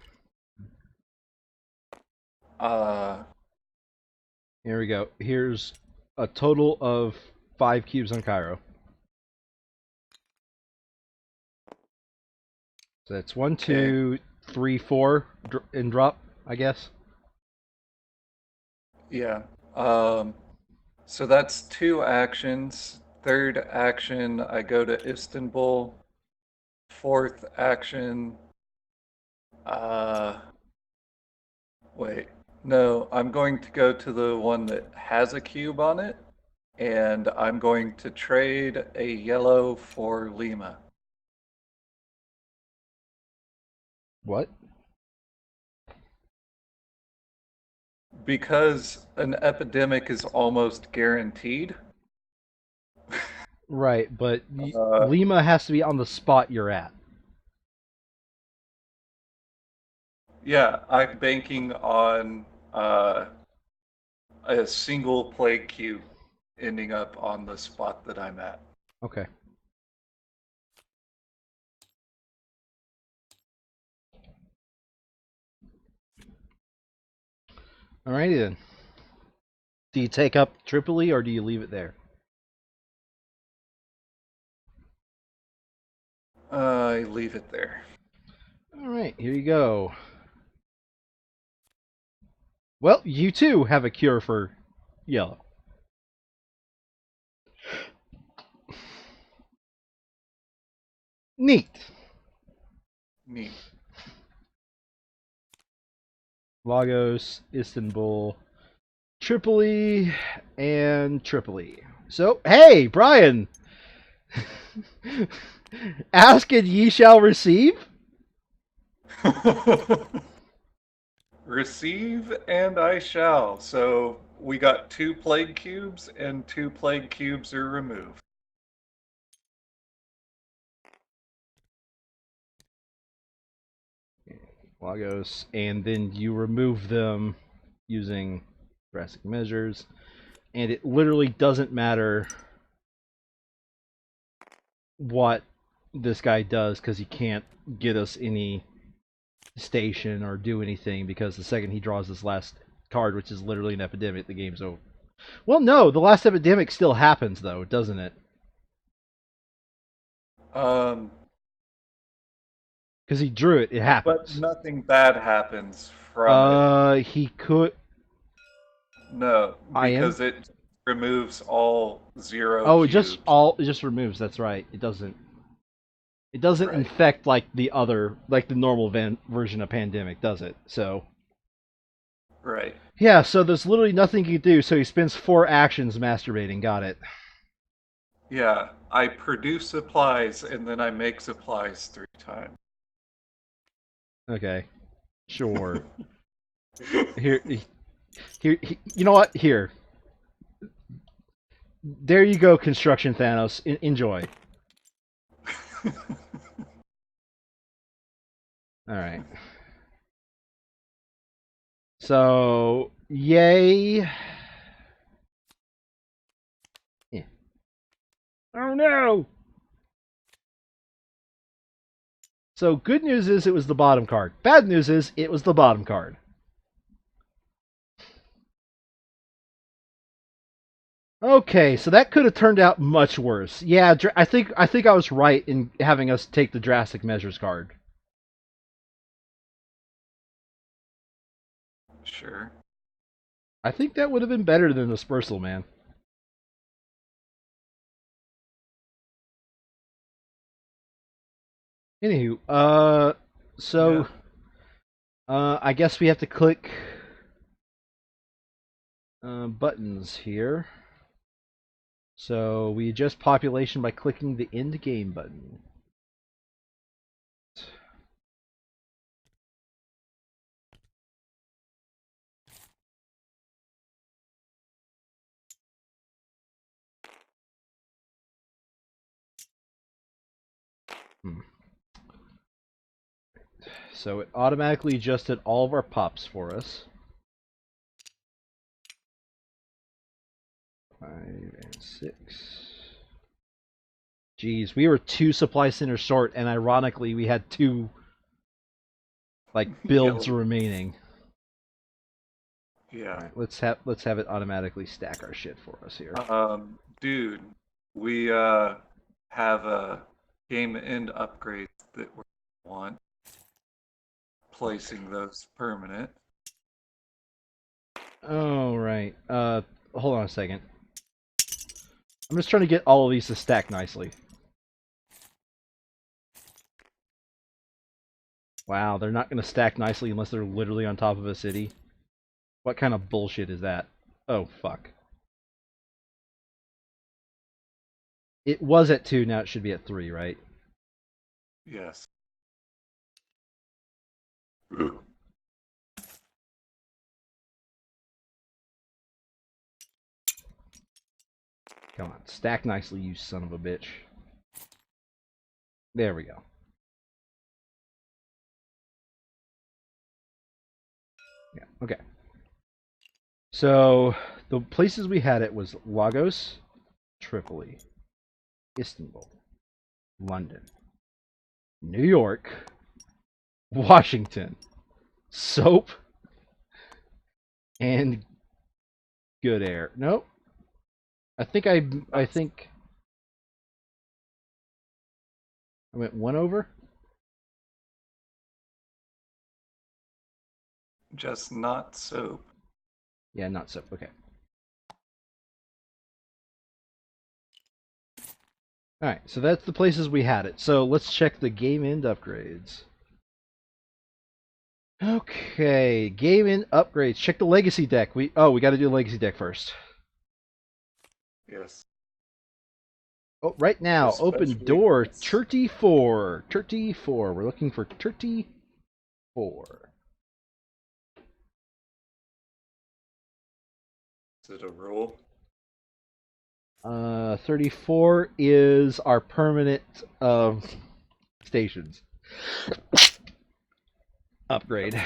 Okay. uh, Here we go. Here's a total of 5 cubes on Cairo. So that's 1, okay. 2, 3, 4 in drop, I guess. Yeah. Um, so that's 2 actions. Third action, I go to Istanbul. Fourth action, uh, wait. No, I'm going to go to the one that has a cube on it, and I'm going to trade a yellow for Lima. What? Because an epidemic is almost guaranteed. Right, but Uh, Lima has to be on the spot you're at. yeah, I'm banking on a single plague cube ending up on the spot that I'm at. Okay. Alrighty then. Do you take up Tripoli or do you leave it there? I leave it there. Alright, here you go. Well, you too have a cure for yellow. Neat. Neat. Lagos, Istanbul, Tripoli, and Tripoli. So, hey, Brian! Ask and ye shall receive? Receive and I shall. So we got 2 plague cubes, and 2 plague cubes are removed. Lagos, and then you remove them using drastic measures, and it literally doesn't matter what this guy does because he can't get us any station or do anything because the second he draws this last card, which is literally an epidemic, the game's over. Well, no, the last epidemic still happens though, doesn't it? Um, Because he drew it, it but happens. nothing bad happens from He could. it. No, I am. because it removes all 0 Oh, cubes. it just removes. That's right. It doesn't. It doesn't Right. infect like the other, like the normal version of pandemic, does it? So Right. yeah. So there's literally nothing you can do. So he spends 4 actions masturbating. Got it. Yeah, I produce supplies and then I make supplies 3 times. Okay. Sure. Here. Here. You know what? Here. There you go, construction Thanos. Enjoy. All right. So, yay. Yeah. Oh no! So, good news is it was the bottom card. Bad news is it was the bottom card. Okay, so that could have turned out much worse. Yeah, I think I was right in having us take the drastic measures card. Sure. I think that would have been better than dispersal, man. Anywho, so I guess we have to click buttons here. So we adjust population by clicking the end game button. So it automatically adjusted all of our pops for us. 5 and 6. Geez, we were 2 supply centers short, and ironically, we had 2 like builds Yellow. remaining. Yeah. All right, let's have it automatically stack our shit for us here. Dude, we have a game end upgrade that we want. Placing those permanent. Oh right. Hold on a second. I'm just trying to get all of these to stack nicely. Wow, they're not going to stack nicely unless they're literally on top of a city. What kind of bullshit is that? Oh, fuck. It was at 2, now it should be at 3, right? Yes. Come on, stack nicely, you son of a bitch. There we go. Yeah, okay. So, the places we had it was Lagos, Tripoli, Istanbul, London, New York, Washington, Soap, and Good Air. Nope. I think I went 1 over. Just not soap. Yeah, not soap. Okay. Alright, so that's the places we had it. So let's check the game end upgrades. Okay, game end upgrades. Check the legacy deck. We got to do the legacy deck first. Yes. Oh, right now, open Especially door since- 34. 34. We're looking for 34. Is it a rule? 34 is our permanent stations. Upgrade.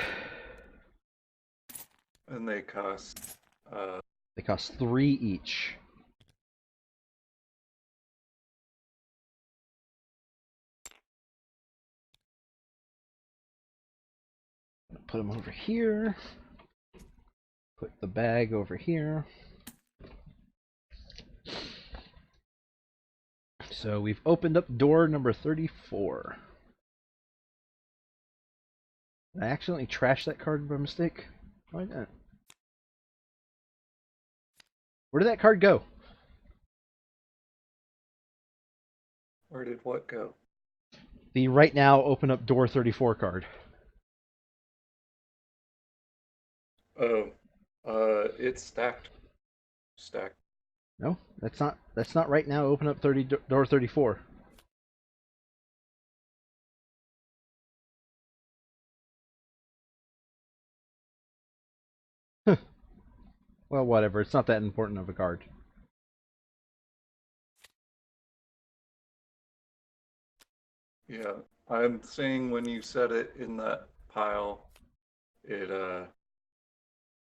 And they cost They cost 3 each. Put them over here. Put the bag over here. So we've opened up door number 34. Did I accidentally trash that card by mistake? Why not? Where did that card go? where did what go? The right now open up door 34 card. Oh, it's stacked. Stacked. No, that's not right now open up door 34. Well, whatever. It's not that important of a card. Yeah, I'm saying when you set it in that pile, it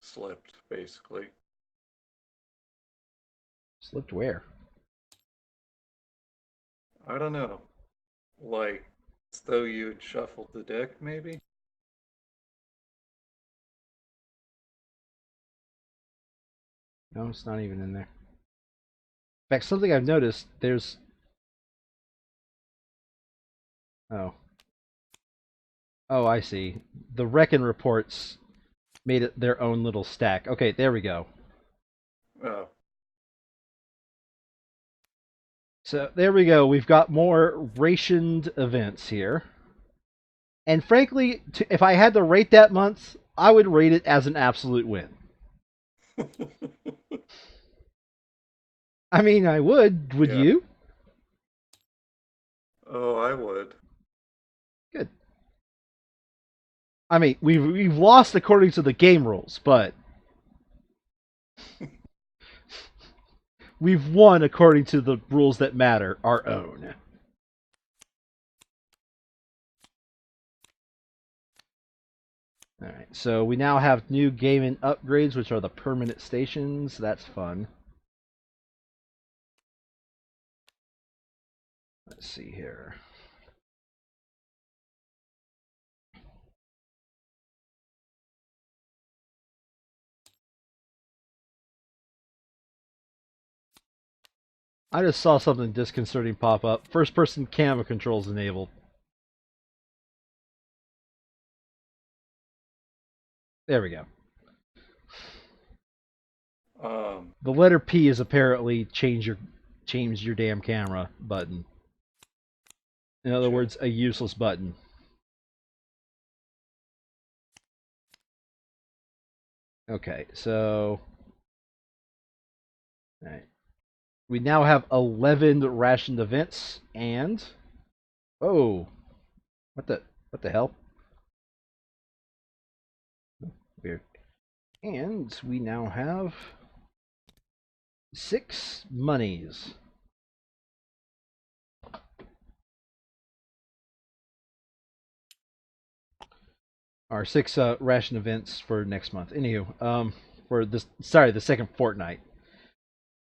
slipped basically. Slipped where? I don't know. Like as though you had shuffled the deck, maybe? No, it's not even in there. In fact, something I've noticed, there's... Oh. Oh, I see. The Reckon reports made it their own little stack. Okay, there we go. Oh, So, there we go. We've got more rationed events here. And frankly, if I had to rate that month, I would rate it as an absolute win. I mean, I would. Would Yeah. you? Oh, I would. Good. I mean, we've lost according to the game rules, but we've won according to the rules that matter, our own. Alright, so we now have new gaming upgrades, which are the permanent stations. That's fun. Let's see here. I just saw something disconcerting pop up. First person camera controls enabled. There we go. The letter P is apparently change your damn camera button. In other Sure. words, a useless button. Okay, so alright. We now have 11 rationed events and oh, what the hell? Weird. And we now have 6 monies. Our 6 ration events for next month. Anywho, for this, sorry, the second fortnight.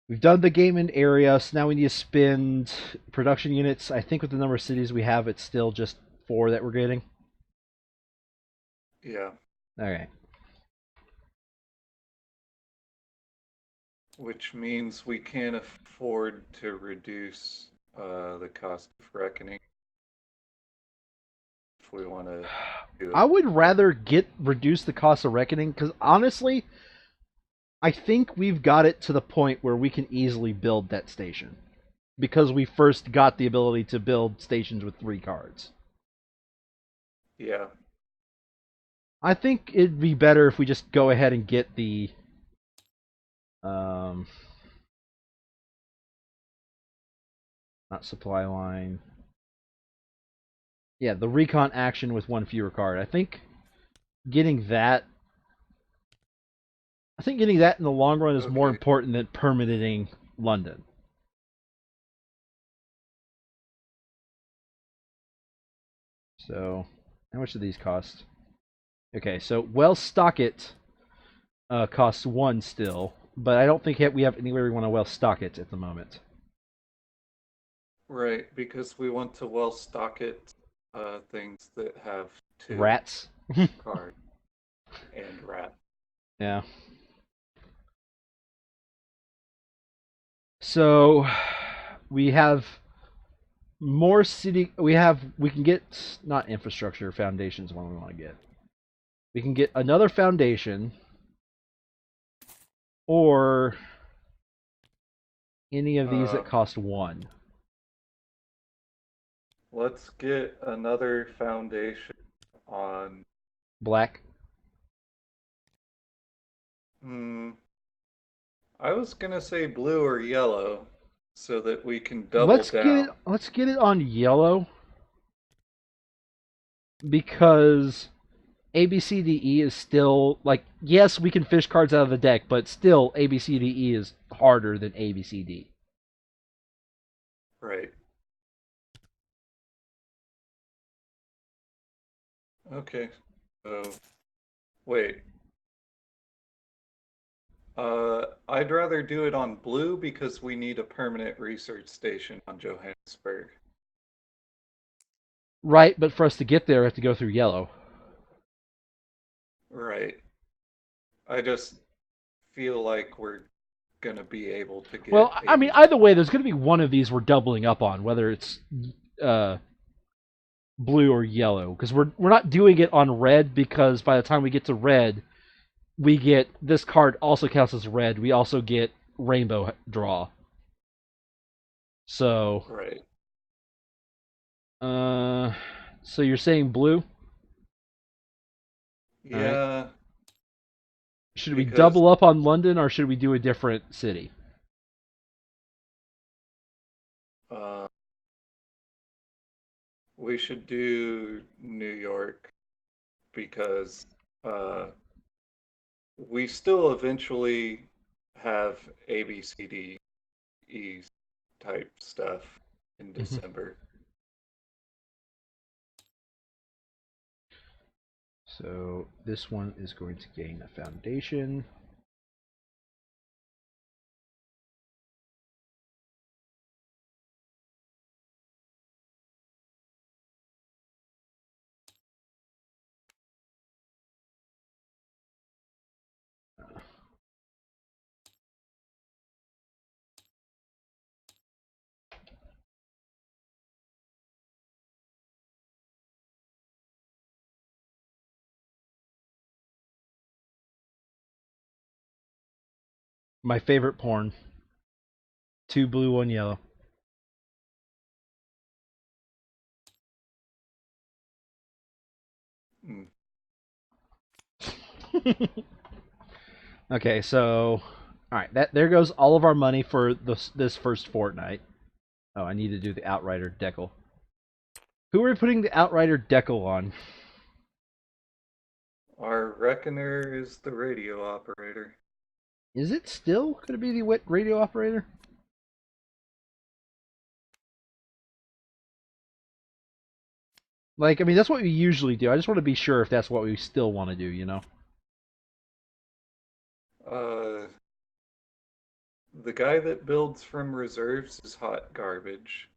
We've done the game in area, so now we need to spend production units. I think with the number of cities we have, it's still just 4 that we're getting. Yeah. Okay. Which means we can't afford to reduce the cost of reckoning if we want to do it. I would rather reduce the cost of reckoning because honestly, I think we've got it to the point where we can easily build that station. Because we first got the ability to build stations with 3 cards. Yeah. I think it'd be better if we just go ahead and get the not supply line. Yeah, the recon action with 1 fewer card. I think getting that in the long run is more Okay. important than permitting London. So, how much do these cost? Okay, so well stock it costs 1 still, but I don't think we have anywhere we want to well stock it at the moment. Right, because we want to well stock it things that have 2 Rats. cards and rat. Yeah. So we have more city. We can get not infrastructure foundations. One we want to get. We can get another foundation, or any of these that cost 1. Let's get another foundation on. Black. I was gonna say blue or yellow, so that we can double down. Let's get it on yellow, because ABCDE is still like, yes, we can fish cards out of the deck, but still ABCDE is harder than ABCD. Right. Okay. So, wait. I'd rather do it on blue because we need a permanent research station on Johannesburg. Right, but for us to get there, we have to go through yellow. Right. I just feel like we're gonna be able to get. Well, I mean, either way, there's going to be one of these we're doubling up on, whether it's blue or yellow, because we're not doing it on red, because by the time we get to red, we get this card also counts as red. We also get rainbow draw. So, Right. So you're saying blue? Yeah. Right. Should we Because double up on London, or should we do a different city? we should do New York because we still eventually have ABCDE type stuff in December. So this one is going to gain a foundation. My favorite porn. 2 blue, 1 yellow. Mm. Okay, so all right, there goes all of our money for this first fortnight. Oh, I need to do the Outrider decal. Who are we putting the Outrider decal on? Our reckoner is the radio operator. Is it still going to be the radio operator? Like, I mean, that's what we usually do. I just want to be sure if that's what we still want to do, you know? The guy that builds from reserves is hot garbage.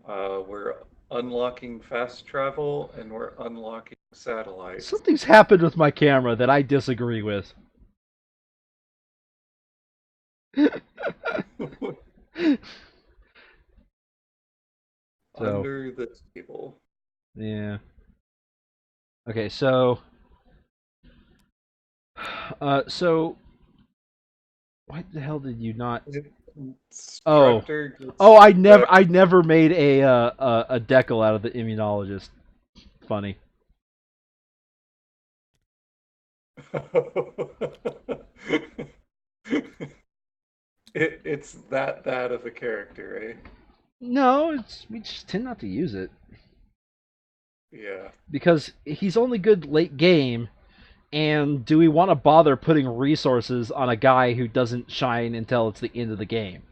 We're unlocking fast travel and we're unlocking satellites. Something's happened with my camera that I disagree with. Under the table. Yeah. Okay, so Why the hell did you not? Oh, Instructor gets oh! I back. never made a decal out of the immunologist. Funny. It's that bad of a character, eh? No, we just tend not to use it Yeah. because he's only good late game. And do we want to bother putting resources on a guy who doesn't shine until it's the end of the game?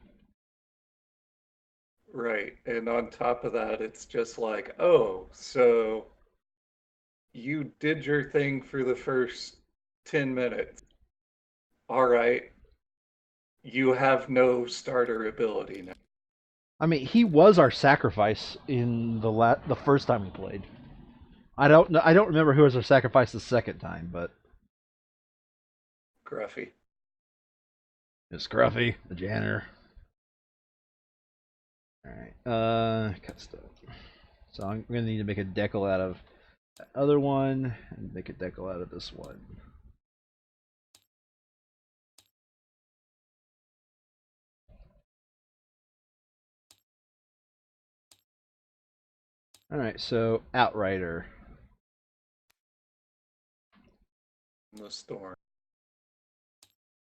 Right. And on top of that, it's just like, oh, so you did your thing for the first 10 minutes. All right. You have no starter ability now. I mean, he was our sacrifice in the first time we played. I don't remember who was our sacrifice the second time, but Gruffy. it's Scruffy, the janitor. All right, cut stuff. So I'm gonna need to make a decal out of that other one and make a decal out of this one. All right, so Outrider. The storm.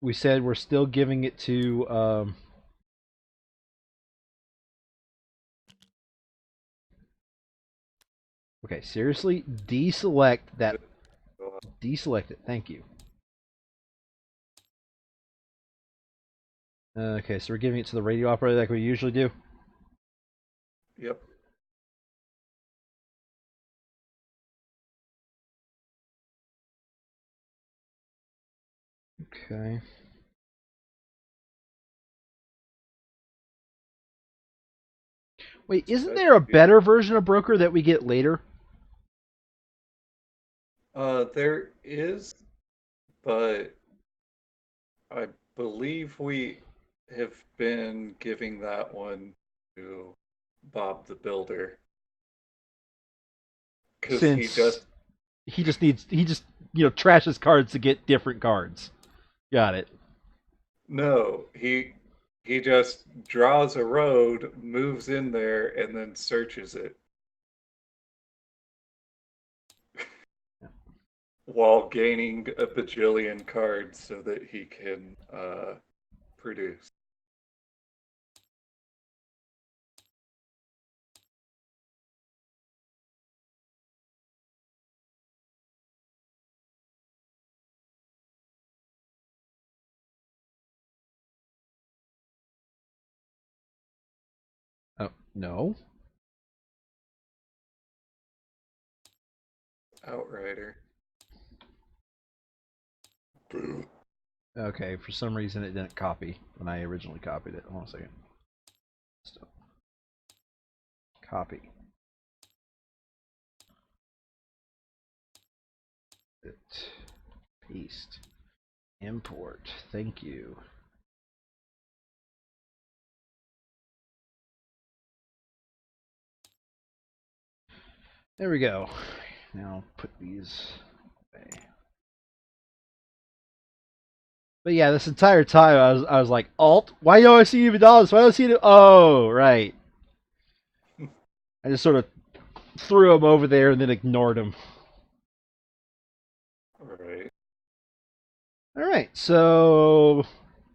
We said we're still giving it to okay, seriously? Deselect that. Deselect it. Thank you. Okay, so we're giving it to the radio operator like we usually do. Yep. Okay. Wait, isn't there a better version of Broker that we get later? There is, but I believe we have been giving that one to Bob the Builder because Since he just trashes cards to get different cards. Got it. no, he just draws a road, moves in there, and then searches it while gaining a bajillion cards so that he can produce. Oh no. Outrider. Boo. Okay, for some reason it didn't copy when I originally copied it. Hold on a second. So, copy. It. Paste. Import. Thank you. There we go. Now put these away. But yeah, this entire time I was like, Alt, why do I see even dollars? Why do I see it? Oh, right. I just sort of threw him over there and then ignored him. Right. All right, so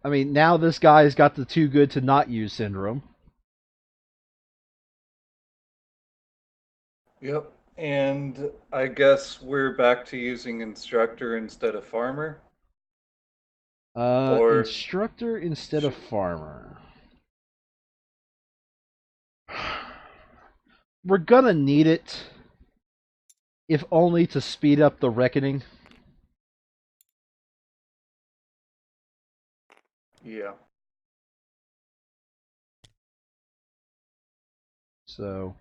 I mean, now this guy's got the too good to not use syndrome. Yep. And I guess we're back to using instructor instead of farmer. Or Instructor instead of farmer. We're gonna need it, if only to speed up the reckoning. yeah. So